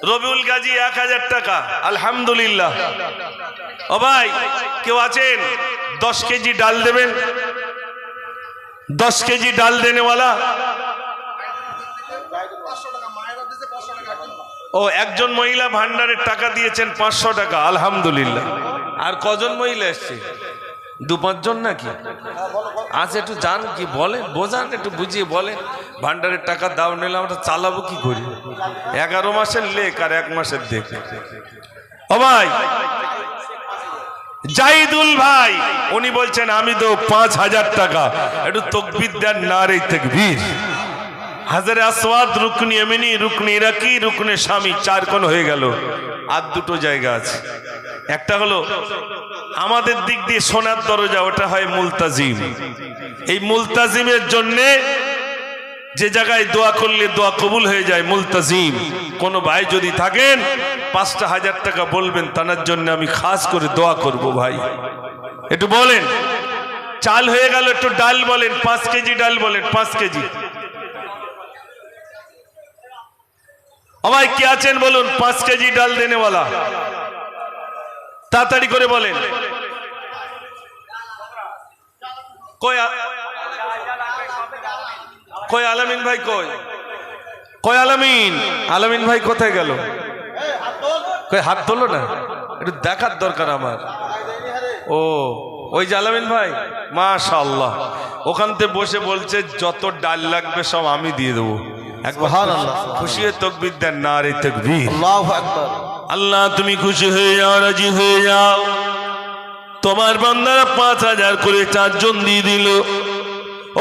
রবিউল গাজী 1000 টাকা। আলহামদুলিল্লাহ। ও ভাই কেউ আছেন 10 কেজি ডাল দেবেন? 10 কেজি ডাল দেনেওয়ালা? ও একজন মহিলা ভান্ডারের টাকা দিয়েছেন 500 টাকা। আলহামদুলিল্লাহ। আর কজন মহিলা এসছে? 2-5 জন নাকি আচ্ছা একটু জান কি বলেন, বোঝান, একটু বুঝিয়ে বলেন। ভান্ডারের টাকা দাও নিলে আমরা চালাবো কি করি? 11 মাসের লেখ আর 1 মাসের দেখ। ও ভাই জাহিদুল ভাই উনি বলছেন আমি দেব 5000 টাকা। একটু তাকবীর দেন, নারে তাকবীর। হাজারে আসওয়াদ, রুকনি এমিনি, রুকনি ইরাকি, রুকনে শামি, 4 কোণ হয়ে গেল। আর 2টো জায়গা আছে। একটা হলো আমাদের দিক দিয়ে সোনার দরজা, ওটা হয় মুলতাজিম। এই মুলতাজিমের জন্য যে জায়গায় দোয়া করলে দোয়া কবুল হয়ে যায়, মুলতাজিম। কোন ভাই যদি থাকেন 5,000 টাকা বলবেন, তার জন্য আমি খাস করে দোয়া করব ভাই। একটু বলেন। চাল হয়ে গেল, একটু ডাল বলেন, 5 কেজি ডাল বলেন, 5 কেজি। ভাই কে আছেন বলুন, 5 কেজি ডাল দেনেওয়ালা, তাড়াতাড়ি করে বলেন। কই আলামিন ভাই, কই আলামিন? আলামিন ভাই কোথায় গেল? কই হাত তোলো না, একটু দেখার দরকার আমার। ও ওই যে আলামিন ভাই, মাশাআল্লাহ, ওখান থেকে বসে বলছে যত ডাল লাগবে সব আমি দিয়ে দেবো। সুবহানাল্লাহ, খুশি হয়ে তাকবীর দেন, নারে তাকবীর, আল্লাহু আকবার। আল্লাহ তুমি খুশি হয়ে যাও, রাজি হয়ে যাও। তোমার বান্দারা 5,000 করে 4 জন দিয়ে দিল।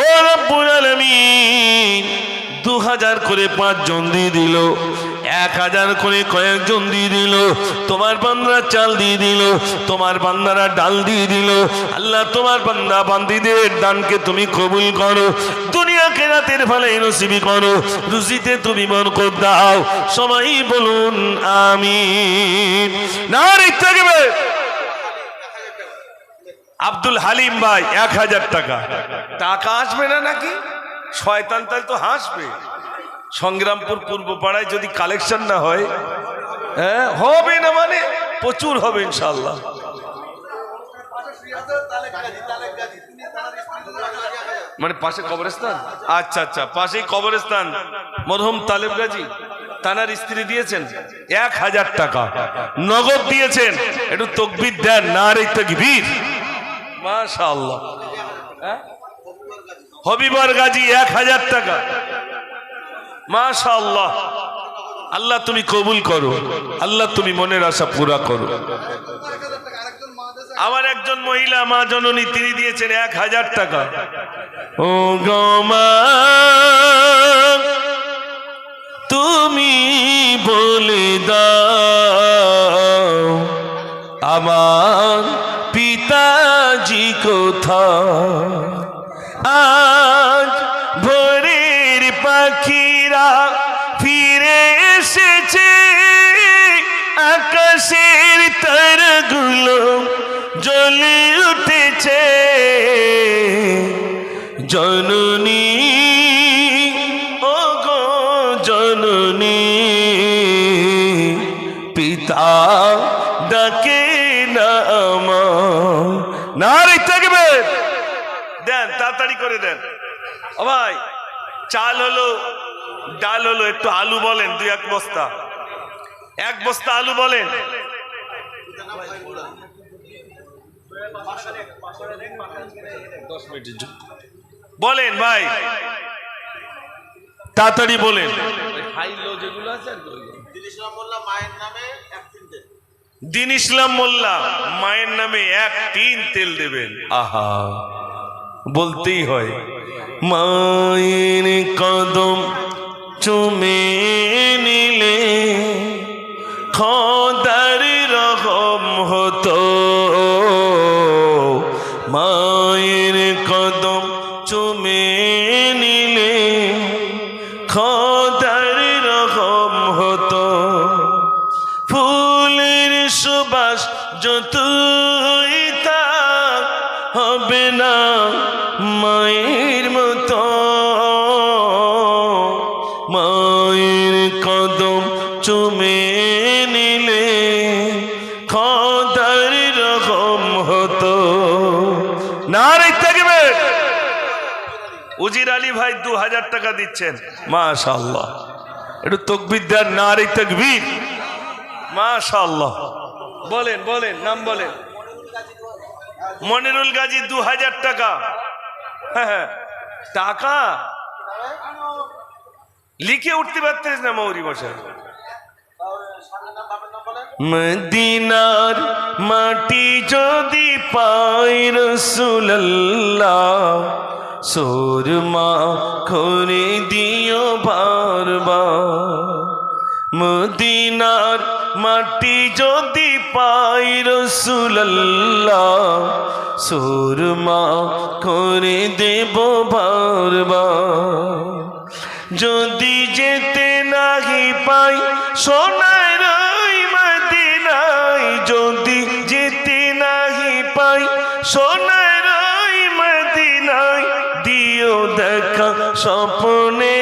ও রব্বুল আলামিন 2,000 করে 5 জন দিয়ে দিল, 1,000 করে কয়েকজন দিয়ে দিল। তোমার বান্দারা চাল দিয়ে দিল, তোমার বান্দারা ডাল দিয়ে দিল। আল্লাহ তোমার বান্দা বান্দীদের দানকে তুমি কবুল করো, দুনিয়া কেরাতের ভালাই নসিবি করো, রুজিতে তুমি বরকত দাও। সবাই বলুন আমিন। নারে তাকবীর। আব্দুল হালিম ভাই 1,000 টাকা। টাকা আসবে না নাকি? শয়তান তাই তো হাসবে। সংগ্রামপুর পূর্ব পাড়ায় যদি কালেকশন না হয়, হ্যাঁ হবে না, মানে প্রচুর হবে ইনশাআল্লাহ। মানে পাশে কবরস্থান, আচ্ছা আচ্ছা, পাশেই কবরস্থান। মরহুম তালেব গাজী তানার স্ত্রী দিয়েছেন 1,000 টাকা নগদ দিয়েছেন। একটু তাকবীর দেন, নারে তাকবীর, মাশাআল্লাহ। হবিবর গাজী 1,000 টাকা, মাশাআল্লাহ। আল্লাহ তুমি কবুল করো, আল্লাহ তুমি মনের আশা পুরা করো। আমার একজন মহিলা মা জননী, তিনি দিয়েছেন 1,000 টাকা। ও গো মা তুমি বলে দাও আমার পিতাজি কোথায়? আজ ভোরের পাখিরা ফিরে এসেছে, আকাশের তারাগুলো জ্বলে উঠেছে। জননী ও গো জননী, পিতা ডাকে না আমার। নারে তাকবীর দেন, তাড়াতাড়ি করে দেন। ও ভাই, চাল হলো, ডাল হলো, একটু আলু বলেন, 2-1 বস্তা, 1 বস্তা আলু বলেন। বলেন ভাই, তাড়াতাড়ি বলেন। দিন ইসলাম মোল্লা মায়ের নামে 1 টিন তেল দেবেন। আহা, বলতেই হয়। মায়ের কদম চুমে নিলে খোদার রহম হতো, মায়ের কদম চুমে নিলে খোদার রহম হতো। ফুলের সুবাস যতই তার হবে না মায়ের মতো। মায়ের কদম চুমে নিলে খোদার রহম হতো। নারে তাকবীর। উজির আলী ভাই 2,000 টাকা দিচ্ছেন, মাশাআল্লাহ। একটু তাকবীর দেন, নারে তাকবীর, মাশাআল্লাহ। বলেন বলেন, নাম বলেন। মনিরুল গাজী 2,000 টাকা। হ্যাঁ, টাকা লিখে উঠতে পারতেছ না মৌরি বসে। মদিনার মাটি যদি পাই রাসূলুল্লাহ, সুরমা করে দিও বারবার। মদিনার মাটি যদি পাই রাসূলুল্লাহ, সুরমা করে দেব বারবার। যদি যেতে নাহি পাই সোনার ওই মদিনায়, যদি যেতে নাহি পাই সোনার ওই মদিনায়, দিও দেখা স্বপ্নে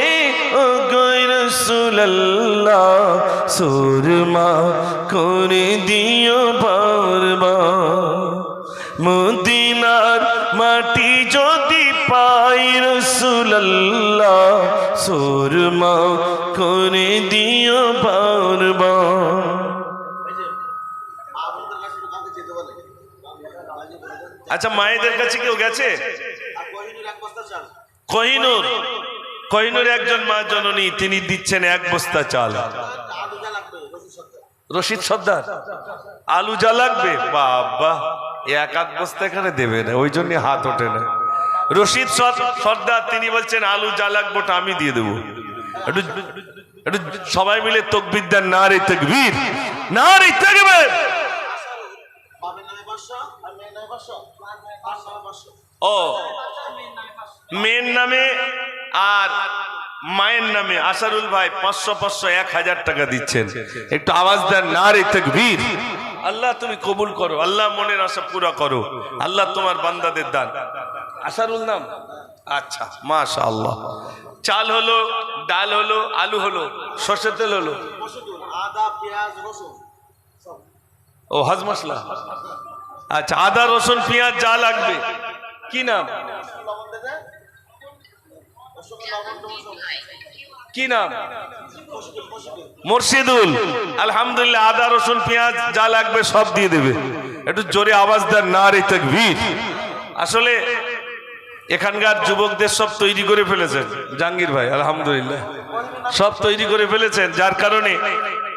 ও গো রাসূলুল্লাহ, সুরমা করে দিও বারবার। মদিনার মাটি যদি পাই রাসূলুল্লাহ, সুরমা করে দিও বারবার। আচ্ছা, মায়েদের কাছে কেউ গেছে? কোহিনূর, কোহিনূর একজন মা জননী, তিনি দিচ্ছেন 1 বস্তা চাল। রশিদ সর্দার, আলু যা লাগবে, বাবা 1 বস্তা এখানে দেবে না, ওই জন্য হাত ওঠে না। রশিদ সর্দার তিনি বলছেন আলু যা লাগবে ওটা আমি দিয়ে দেবো। একটু একটু সবাই মিলে তাকবীর দেন, নারে তাকবীর, নারে তাকবীর। ও মেয়ের নামে আর মায়ের নামে আসারুল ভাই 500 500 1000 টাকা দিচ্ছেন। একটু আওয়াজ দেন, নারে তাকবীর। আল্লাহ তুমি কবুল করো, আল্লাহ মনের আশা পুরা করো, আল্লাহ তোমার বান্দাদের দান। আসারুল নাম, আচ্ছা মাশাআল্লাহ। চাল হলো, ডাল হলো, আলু হলো, সরষের তেল হলো, আদা পেঁয়াজ রসুন, ও হজ মশলা। আচ্ছা, আদা রসুন পেঁয়াজ যা লাগবে। কি নাম? কি নাম? মুর্শিদুল। আলহামদুলিল্লাহ, আদা রসুন পেঁয়াজ যা লাগবে সব দিয়ে দেবে। একটু জোরে আওয়াজ দেন, নারে তাকবীর। আসলে এখানকার যুবকদের সব তৈরি করে ফেলেছেন জাহাঙ্গীর ভাই, আলহামদুলিল্লাহ সব তৈরি করে ফেলেছেন, যার কারণে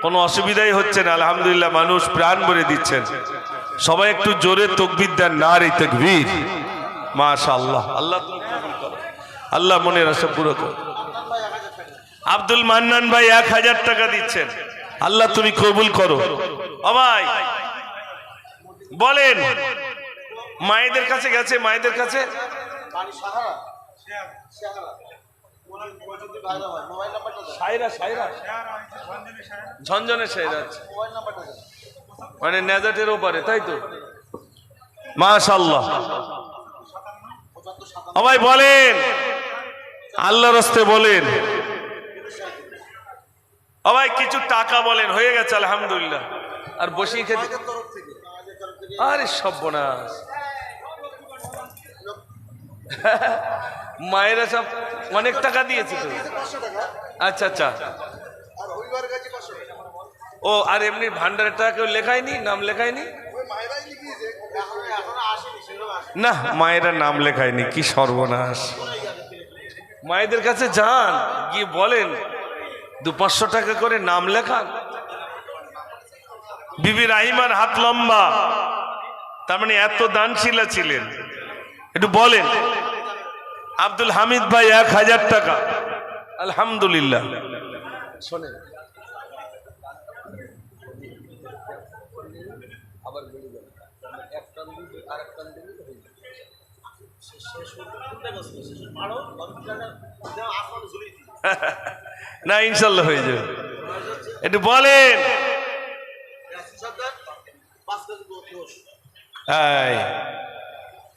কোনো অসুবিধাই হচ্ছে না। আলহামদুলিল্লাহ, মানুষ প্রাণ ভরে দিচ্ছেন। সবাই একটু জোরে তাকবীর দেন, নারে তাকবীর। মাশাআল্লাহ, আল্লাহ তুমি কবুল করো, আল্লাহ মনের আশা পুরো করো। আব্দুল মান্নান ভাই 1000 টাকা দিচ্ছেন, আল্লাহ তুমি কবুল করো। ও ভাই বলেন, মায়েদের কাছে গেছে? মায়েদের কাছে ঝনঝনে সাইরা, মানে নেজাটের ওপারে, তাই তো? মাশাআল্লাহ। ও ভাই বলেন, আল্লাহর রাস্তায় বলেন। ও ভাই কিছু টাকা বলেন, হয়ে গেছে আলহামদুলিল্লাহ। আর বসিয়ে খেতে, আরে সর্বনাশ, মায়েরা সব অনেক টাকা দিয়েছে তো। আচ্ছা আচ্ছা, ও আর এমনি ভান্ডারের টাকা কেউ লেখায়নি, নাম লেখায়নি? না, মায়েরা নাম লেখায়নি, কি সর্বনাশ। মায়েদের কাছে যান, গিয়ে বলেন 200-500 টাকা করে নাম লেখান। বিবি রাহিমার হাত লম্বা, তার মানে এত দানশীলা ছিলেন। একটু বলেন। আব্দুল হামিদ ভাই 1000 টাকা, আলহামদুলিল্লাহ। শোনেন, না ইনশাল্লাহ হয়ে যাবে। একটু বলেন।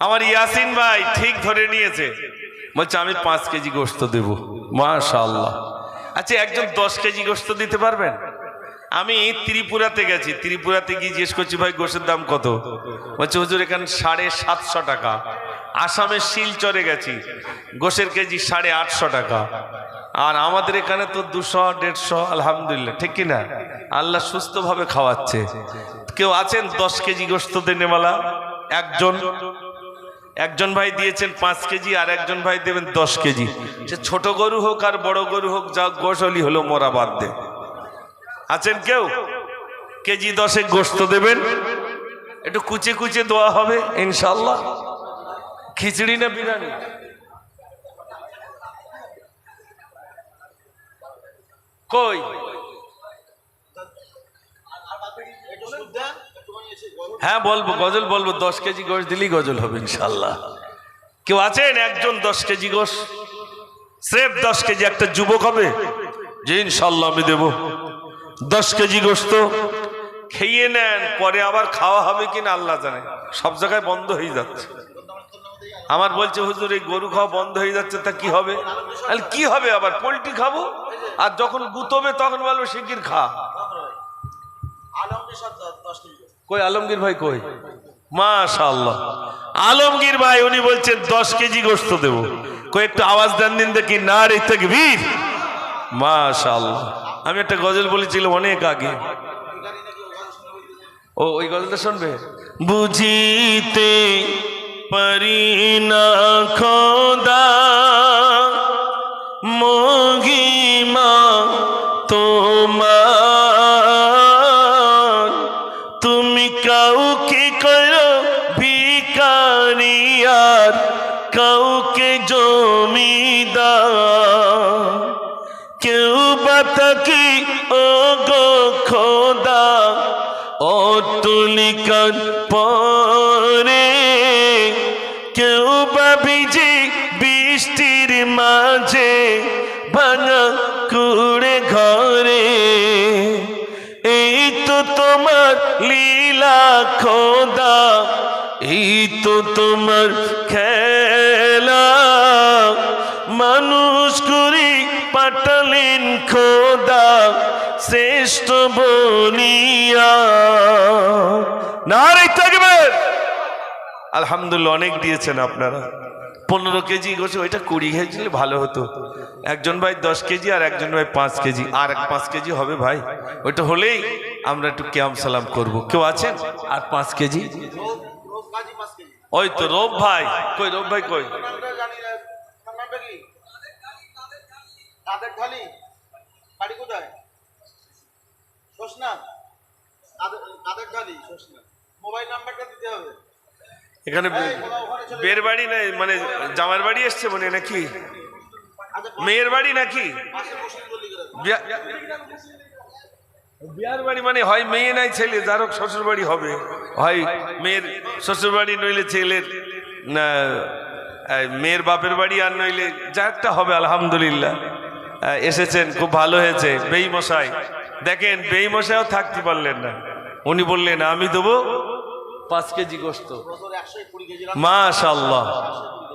আমার ইয়াসিন ভাই ঠিক ধরে নিয়েছে, বলছে আমি 5 কেজি গোশত দেব। মাশাআল্লাহ। আচ্ছা, একজন 10 কেজি গোশত দিতে পারবেন? আমি ত্রিপুরাতে গেছি, ত্রিপুরাতে গিয়ে জিজ্ঞেস করছি ভাই গোশের দাম কত? বলছে হুজুর এখানে 750 টাকা। আসামের শিলচরে গেছি, গোশের কেজি 850 টাকা। আর আমাদের এখানে তো 200-150, আলহামদুলিল্লাহ, ঠিক কিনা? আল্লাহ সুস্থভাবে খাওয়াচ্ছে। কেউ আছেন 10 কেজি গোশত দেনেওয়ালা? একজন ভাই দিয়েছেন 5 কেজি, আর একজন ভাই দেবেন 10 কেজি। সে ছোট গরু হোক আর বড় গরু হোক, যা গোশলি হলো মোরা বাদ দে। আছেন কেউ? কেজি 10 গোশত দেবেন, একটু কুচে কুচে দেওয়া হবে ইনশাআল্লাহ। খিচড়ি না বিরিয়ানি? কই? হ্যাঁ বলবো, গজল বলবো। 10 কেজি গোশ দিলেই গজল হবে ইনশাআল্লাহ। কেউ আছেন একজন 10 কেজি গোশ? স্রেফ 10 কেজি। একটা যুবক হবে যে ইনশাল্লাহ আমি দেব 10 কেজি গোস্ত, খেয়ে নেন, পরে আবার খাওয়া হবে কিনা আল্লাহ জানে, সব জায়গায় বন্ধ হয়ে যাচ্ছে। আমার বলছে হুজুর এই গরু খাওয়া বন্ধ হয়ে যাচ্ছে, তা কি হবে? কি হবে, আবার পোল্ট্রি খাবো, আর যখন গুতবে তখন বলবো শিগগির খা। কই আলমগীর ভাই কই? মাশাআল্লাহ, আলমগীর ভাই উনি বলছেন 10 কেজি গোস্ত দেবো। কই একটু আওয়াজ দেন দিন দেখি, নারে তাকবীর। মাশাআল্লাহ। আমি একটা গজল বলেছিলাম অনেক আগে, ও ওই গজলটা শুনবে? বুঝিতে পারি না খোদা মহিমা তোমার, তুমি কাউকে করো ভিখারি আর কাউকে জমিদার, কেউ বা তাকে ও গো খোদা অট্টালিকার পরে, কেউ বা ভিজে বৃষ্টির মাঝে ভাঙা কুড়ে ঘরে। এই তো তোমার লীলা খোদা, এই তো তোমার খেলা, মানুষ করে পাঠালেন খোদা শ্রেষ্ঠ বলিয়া। নারে তাকবীর। আলহামদুলিল্লাহ, অনেক দিয়েছেন আপনারা। 15 কেজি গোছে, ওইটা 20 কেজি দিলে ভালো হতো। একজন ভাই 10 কেজি আর একজন ভাই 5 কেজি, আর 5 কেজি হবে ভাই। ওইটা হলেই আমরা একটু কিয়াম সালাম করব। কেউ আছেন আর 5 কেজি? ওই তো রব ভাই কই, রব ভাই কই? এখানে বের বাড়ি নাই, মানে জামার বাড়ি এসছে মনে নাকি, মেয়ের বাড়ি নাকি বিয়ার বাড়ি? মানে হয় মেয়ে নাই ছেলে, যার হোক শ্বশুর বাড়ি হবে, হয় মেয়ের শ্বশুর বাড়ি নইলে ছেলের না মেয়ের বাপের বাড়ি, আর নইলে যা একটা হবে। আলহামদুলিল্লাহ এসেছেন, খুব ভালো হয়েছে। বেই মশাই দেখেন, বেই মশাইও থাকতে পারলেন না, উনি বললেন আমি দেবো 5 কেজি গোস্ত। মাশাআল্লাহ,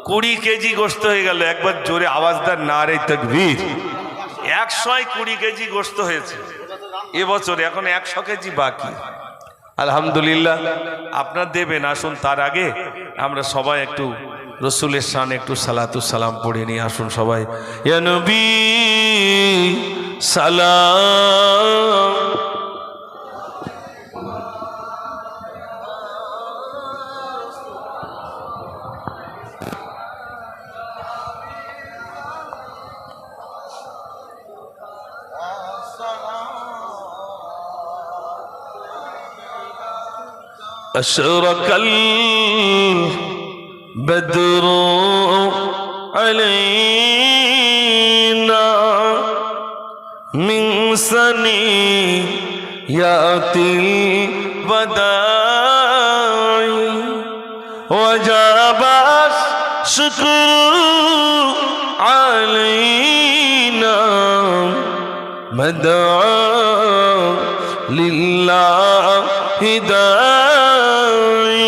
20 কেজি গোস্ত হয়ে গেল। একবার জোরে আওয়াজ দেন নারে তাকবীর। 120 কেজি গোস্ত হয়েছে এবছর, এখন 100 কেজি বাকি। আলহামদুলিল্লাহ, আপনার দেবেন। আসুন তার আগে আমরা সবাই একটু রসুলের শানে একটু সালাতু সালাম পড়ে নিয়ে আসুন সবাই। ইয়া নবী সালাম। أشرق البدر علينا من ثنيات الوداع وجب الشكر علينا مدعا لله داعي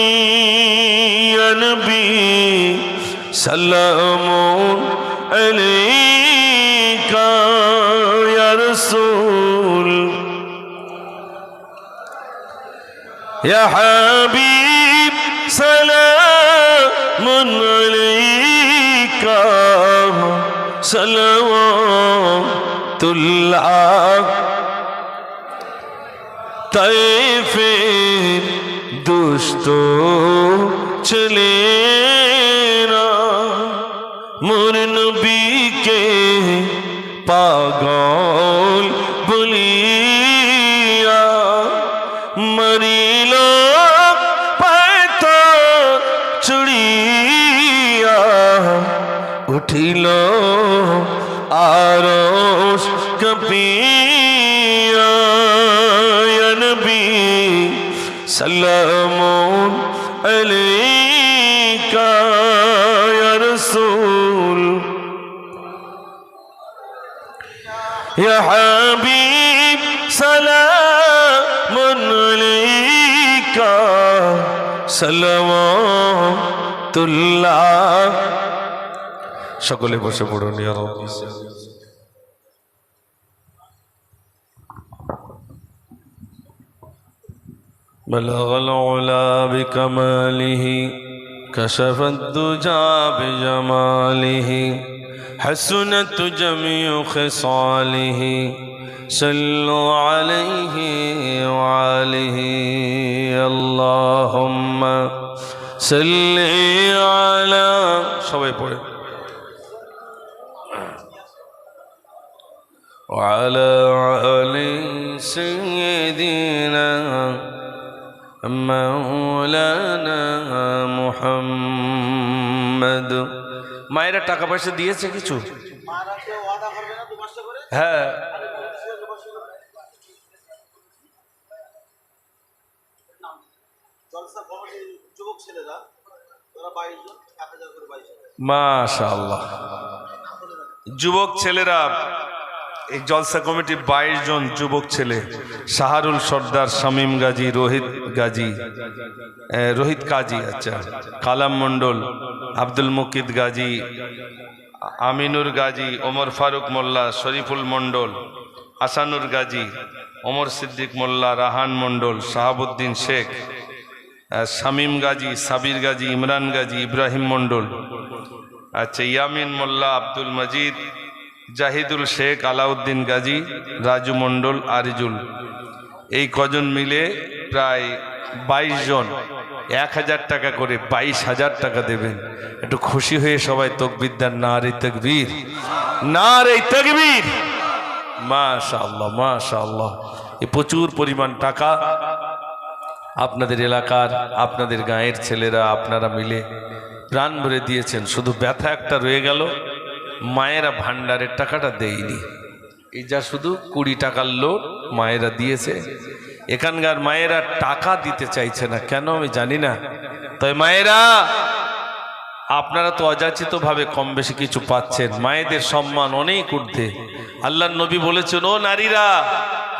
يا نبي سلام عليك يا رسول يا حبيب سلام عليك صلوات الله তাইফের দুষ্ট ছেলেরা মোর নবীকে পাগল বলিয়া মরিল পাথর চুড়িয়া উঠিল আরশ কাঁপিয়া سلام عليك يا رسول ইয়া হাবিব সালামুন আলাইকা সালাওয়াতুল্লাহ। সকলে বসে পড়ুন। ইয়া রাব্বি بلغ العلا بكماله كشف الدجى بجماله حسنت جميع خصاله صلوا عليه وعليه اللهم صل على সবাই পড়ে وعلى آل سيدنا مولانا محمد। মায়েরা টাকা পয়সা দিয়েছে কিছু? হ্যাঁ, মাশাআল্লাহ। যুবক ছেলেরা, এই জলসা কমিটির 22 জন যুবক ছেলে, শাহরুল সর্দার, শামীম গাজী, রোহিত কাজী, আচ্ছা, কালাম মন্ডল, আব্দুল মুকিদ গাজী, আমিনুর গাজী, ওমর ফারুক মোল্লা, শরীফুল মন্ডল, আসানুর গাজী, ওমর সিদ্দিক মোল্লা, রাহান মন্ডল, শাহাবুদ্দিন শেখ, শামীম গাজী, সাবির গাজী, ইমরান গাজী, ইব্রাহিম মন্ডল, আচ্ছা, ইয়ামিন মোল্লা, আব্দুল মজিদ, জাহিদুল শেখ, আলাউদ্দিন গাজী, রাজু মন্ডল, আরিজুল, এই কজন মিলে প্রায় 22 জন 1000 টাকা করে 22,000 টাকা দেবেন। একটু খুশি হয়ে সবাই তাকবীর দেন, নারে তাকবীর, নারে তাকবীর। মাশাআল্লাহ, মাশাআল্লাহ। এই প্রচুর পরিমাণ টাকা আপনাদের এলাকার, আপনাদের গাঁয়ের ছেলেরা আপনারা মিলে প্রাণ ভরে দিয়েছেন। শুধু ব্যথা একটা রয়ে গেল, মায়েরা ভান্ডারের টাকাটা দেয়নি। এই যা শুধু 20 টাকার লোড মায়েরা দিয়েছে। এখানকার মায়েরা টাকা দিতে চাইছে না, কেন আমি জানি না। তাই মায়েরা, আপনারা তো অযাচিত ভাবে কম বেশি কিছু পাচ্ছেন। মায়েদের সম্মান অনেক ঊর্ধ্বে। আল্লাহর নবী বলেছেন, ও নারীরা,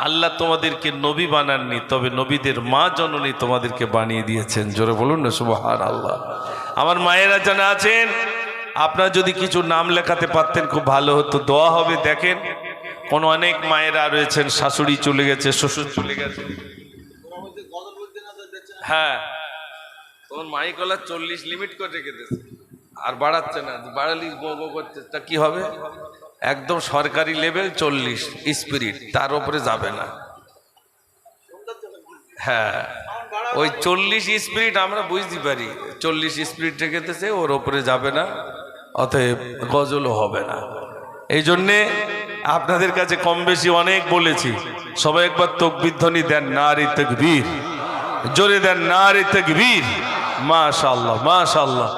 আল্লাহ তোমাদেরকে নবী বানাননি, তবে নবীদের মা জননী তোমাদেরকে বানিয়ে দিয়েছেন। জোরে বলুন না সুবহানাল্লাহ। আমার মায়েরা জানা আছেন, আপনারা যদি কিছু নাম লেখাতে পারতেন খুব ভালো হতো, দোয়া হবে। দেখেন, কোন অনেক মায়েরা রয়েছেন, শাশুড়ি চলে গেছে, শ্বশুর চলে গেছে। হ্যাঁ, তোমার মাইকলা 40 লিমিট করে রেখে দিয়েছে, আর বাড়াচ্ছে না। বাড়ালি গো গো করছে, তা কি হবে? একদম সরকারি লেভেল 40 স্পিরিট, তার উপরে যাবে না। হ্যাঁ, ওই 40 স্পিরিট আমরা বুঝতে পারি, 40 স্পিরিট রেখে দিয়েছে, ওর উপরে যাবে না, অতএব গজলও হবে না। এই জন্যে আপনাদের কাছে কম বেশি অনেক বলেছি, সবাই একবার তাকবীর ধ্বনি দেন, নারে তাকবীর, জোরে দেন, নারে তাকবীর। মাশাআল্লাহ, মাশাআল্লাহ।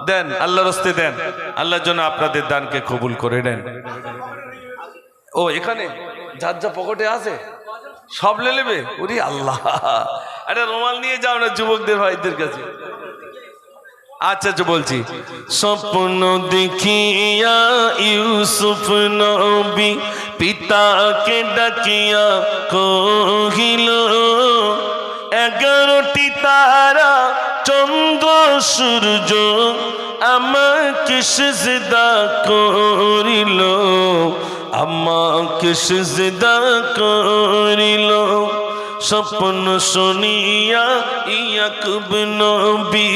দেন, আল্লাহর রাস্তে দেন, আল্লাহর জন্য আপনাদের দানকে কবুল করে নেন। ও এখানে যার যা পকেটে আছে সব লে নেবে। ওরে আল্লাহ, একটা রুমাল নিয়ে যাও না যুবকদের ভাইদের কাছে। আচ্ছা আচ্ছা, বলছি। স্বপ্ন দেখিয়া ইউসুফ নবী পিতাকে ডাকিয়া কহিল, 11টি তারা চন্দ্র সূর্য আমাকে সিজদা করিল, আমাকে সিজদা করিল। স্বপ্ন শুনিয়া ইয়াকুব নবী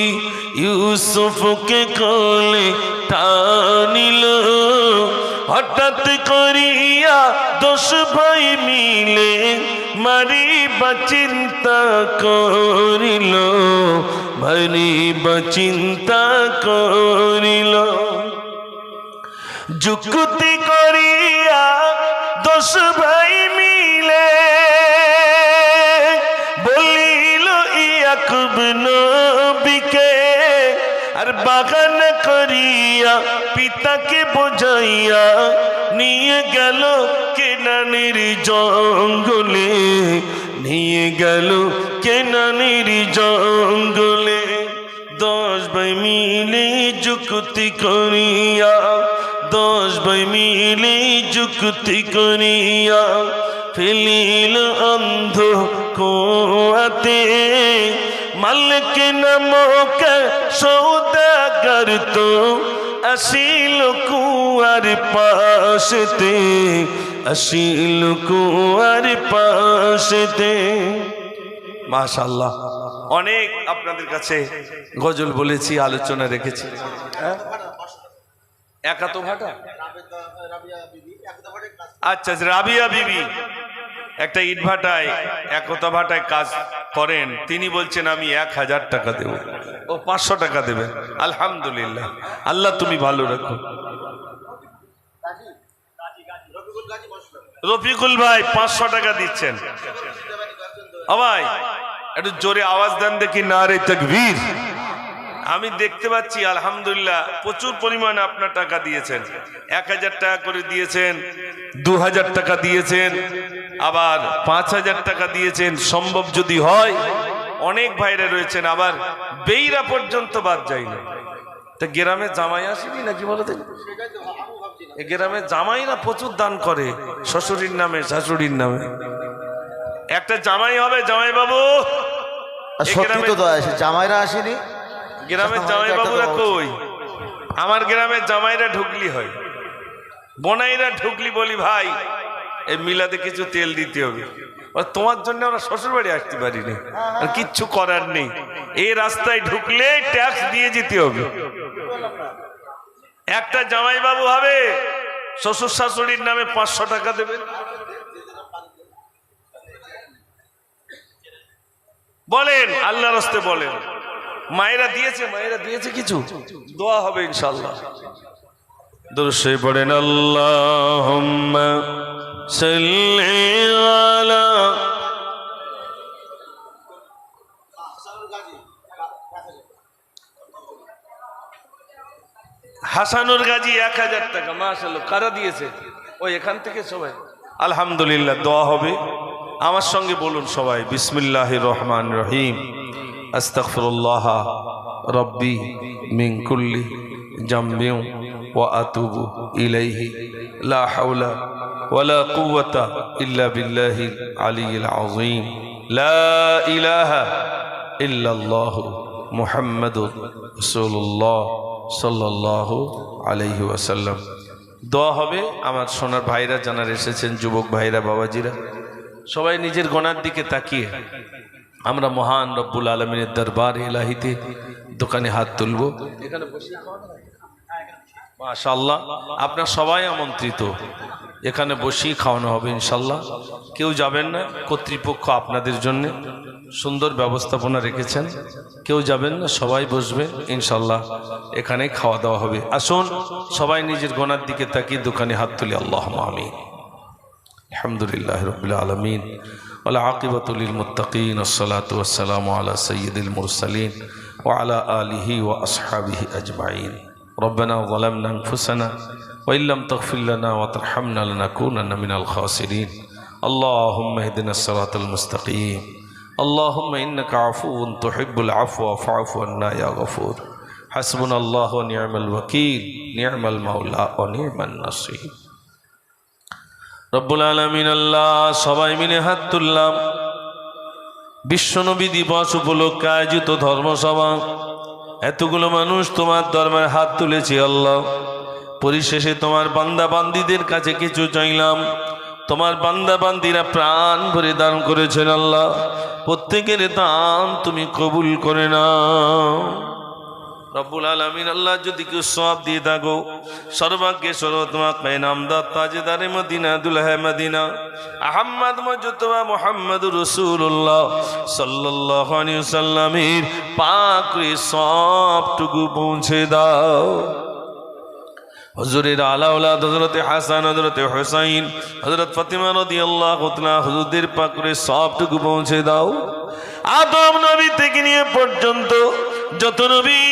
ইউসুফকে কোলে টানিল, হঠাৎ করিয়া 10 ভাই মিলে মারিবা চিন্তা করিল, মারিবা চিন্তা করিল। যুক্তি করিয়া 10 ভাই মিলে বলিল ইয়াকুব নবীকে, আর বাগান করিয়া পিতাকে বোঝাইয়া নিয়ে গেল কেনানের জঙ্গলে, নিয়ে গেল কেনানের জঙ্গলে। 10 ভাই মিলে যুক্তি করিয়া দশ ভাই মিলে যুক্তি করিয়া ফেলিল অন্ধ কুয়াতে মালিক নামক সৌদাগর তো আসিল কুয়ার পাশতে, আসিল কুয়ার পাশতে। মাশাআল্লাহ, অনেক আপনাদের কাছে গজল বলেছি, আলোচনা রেখেছি। একাতো ভাটা, আচ্ছা রাবিয়া বিবি একটা ইট ভাটায় একতা ভাটায় কাজ করেন, তিনি বলছেন আমি 1000 টাকা দেব, ও 500 টাকা দেবেন। আলহামদুলিল্লাহ, আল্লাহ তুমি ভালো রাখো। রফিকুল ভাই 500 টাকা দিচ্ছেন। ভাই একটু জোরে আওয়াজ দেন দেখি, নারে তাকবীর। আমি দেখতে পাচ্ছি আলহামদুলিল্লাহ প্রচুর পরিমাণে আপনার টাকা দিয়েছেন, 1000 টাকা করে দিয়েছেন, 2000 টাকা দিয়েছেন, আবার 5000 টাকা দিয়েছেন। সম্ভব যদি হয়, অনেক ভাইরা রয়েছেন, আবার বেইরা পর্যন্ত বাদ যায় না। তা গ্রামে জামাই আসেনি নাকি বলো তো? গ্রামে জামাইরা প্রচুর দান করে, শ্বশুরির নামে শাশুড়ির নামে। একটা জামাই হবে, জামাই বাবু। জামাইরা আসেনি, গ্রামের জামাই বাবুরা কই? আমার গ্রামের জামাইরা ঢুকলি হয়, বোনাইরা ঢুকলি বলি ভাই এই মিলাদে কিছু তেল দিতে হবে। তোমার জন্য আমরা শ্বশুর বাড়ি আসতে পারি না, আর কিচ্ছু করার নেই, এই রাস্তায় ঢুকলে ট্যাক্স দিয়ে যেতে হবে। একটা জামাই বাবু হবে, শ্বশুর শাশুড়ির নামে 500 টাকা দেবে। বলেন আল্লাহর রাস্তে বলেন। মায়েরা দিয়েছে, মায়েরা দিয়েছে কিছু, দোয়া হবে ইনশাআল্লাহ। দুরূদ শরীফ পড়েন, আল্লাহুম্মা সাল্লি আলা হাসানুর গাজী 1000 টাকা। মাশাআল্লাহ, কারা দিয়েছে? ওই এখান থেকে সবাই। আলহামদুলিল্লাহ, দোয়া হবে। আমার সঙ্গে বলুন সবাই, বিসমিল্লাহির রহমানির রহিম। আস্তাগফিরুল্লাহ রব্বি মিন কুল্লি জামবিন ওয়া আতুবু ইলাইহি লা হাওলা ওয়ালা কুওয়াতা ইল্লা বিল্লাহিল আলিয়্যিল আযীম। লা ইলাহা ইল্লাল্লাহু মুহাম্মাদুর রাসূলুল্লাহ সাল্লাল্লাহু আলাইহি ওয়াসাল্লাম। দোয়া হবে। আমার সোনার ভাইরা জানার এসেছেন, যুবক ভাইরা, বাবাজিরা, সবাই নিজের গোনার দিকে তাকিয়ে আমরা মহান রব্বুল আলমিনের দরবার ইলাহিতে দোকানে হাত তুলব। মাশাআল্লাহ, আপনারা সবাই আমন্ত্রিত, এখানে বসেই খাওয়ানো হবে ইনশাল্লাহ। কেউ যাবেন না, কর্তৃপক্ষ আপনাদের জন্য সুন্দর ব্যবস্থাপনা রেখেছেন, কেউ যাবেন না, সবাই বসবেন ইনশাল্লাহ, এখানে খাওয়া দাওয়া হবে। আসুন সবাই নিজের গোনার দিকে তাকিয়ে দোকানে হাত তুলি। আল্লাহুম্মা আমিন। আলহামদুলিল্লাহি রাব্বিল আলামিন ওয়াল আকিবাতু লিল মুত্তাকিন ওয়াসসালাতু ওয়াসসালামু আলা সাইয়্যিদিল মুরসালিন ওয়া আলা আলিহি ওয়া আসহাবিহি আজমাইন। রব্বানা যালামনা আনফুসানা ওয়া ইল্লাম তাগফির লানা ওয়া তারহামনা লানাকুনান্না মিনাল খাসিরিন। আল্লাহুম্মা ইহদিনাস সিরাতাল মুস্তাকিম। আল্লাহুম্মা ইন্নাকা আফুউন তুহিব্বুল আফওয়া ফা'ফু আন্না ইয়া গফুর। হাসবুনাল্লাহু ওয়া নি'মাল ওয়াকিল, নি'মাল মাওলা ওয়া নি'মান নাসির। রব্বুল আলামিন আল্লাহ, সবাই মিলে হাত তুললাম বিশ্বনবী দিবস উপলক্ষে আয়োজিত ধর্মসভা। এতগুলো মানুষ তোমার দরবারে হাত তুলেছি আল্লাহ, পরিশেষে তোমার বান্দা বান্দীদের কাছে কিছু চাইলাম। তোমার বান্দা বান্দীরা প্রাণ ভরে দান করেছেন আল্লাহ, প্রত্যেকের দান তুমি কবুল করে নাও। রব্বুল আলামিন আল্লাহ, যদি কেউ সওয়াব দিয়ে থাকো, সর্বাগ্যে সর্বোত্তম নামদার তাজেদারে মদিনা দুলহে মদিনা আহমদ মুজতবা মুহাম্মদুর রাসূলুল্লাহ সাল্লাল্লাহু আলাইহি ওয়াসাল্লামের পাক সবটুকু পৌঁছে দাও। হুজুরের আলা ওলাদ হযরতে হাসান, হযরতে হুসাইন, হযরত ফাতিমা রাদিয়াল্লাহু তাআলা হুজুরদের পাক করে সবটুকু পৌঁছে দাও। আদম নবী থেকে নিয়ে পর্যন্ত যত নবী,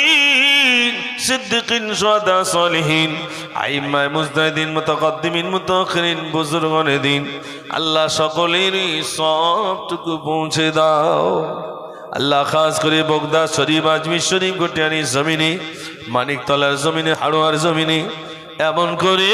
সিদ্দিকিন, শুহাদা, সালিহিন, আইম্মা, মুজতাহিদিন, মুতাকাদ্দিমিন, মুতাআখিরিন, বুজুর্গানে দিন, আল্লাহ সকলেরই সবটুকু পৌঁছে দাও। আল্লাহ খাস করে বগদা শরীফ, আজমির শরীফ, গটিয়ানি জমিনে, মানিকতলার জমিনে, হাড়োয়ার জমিনে এমন করে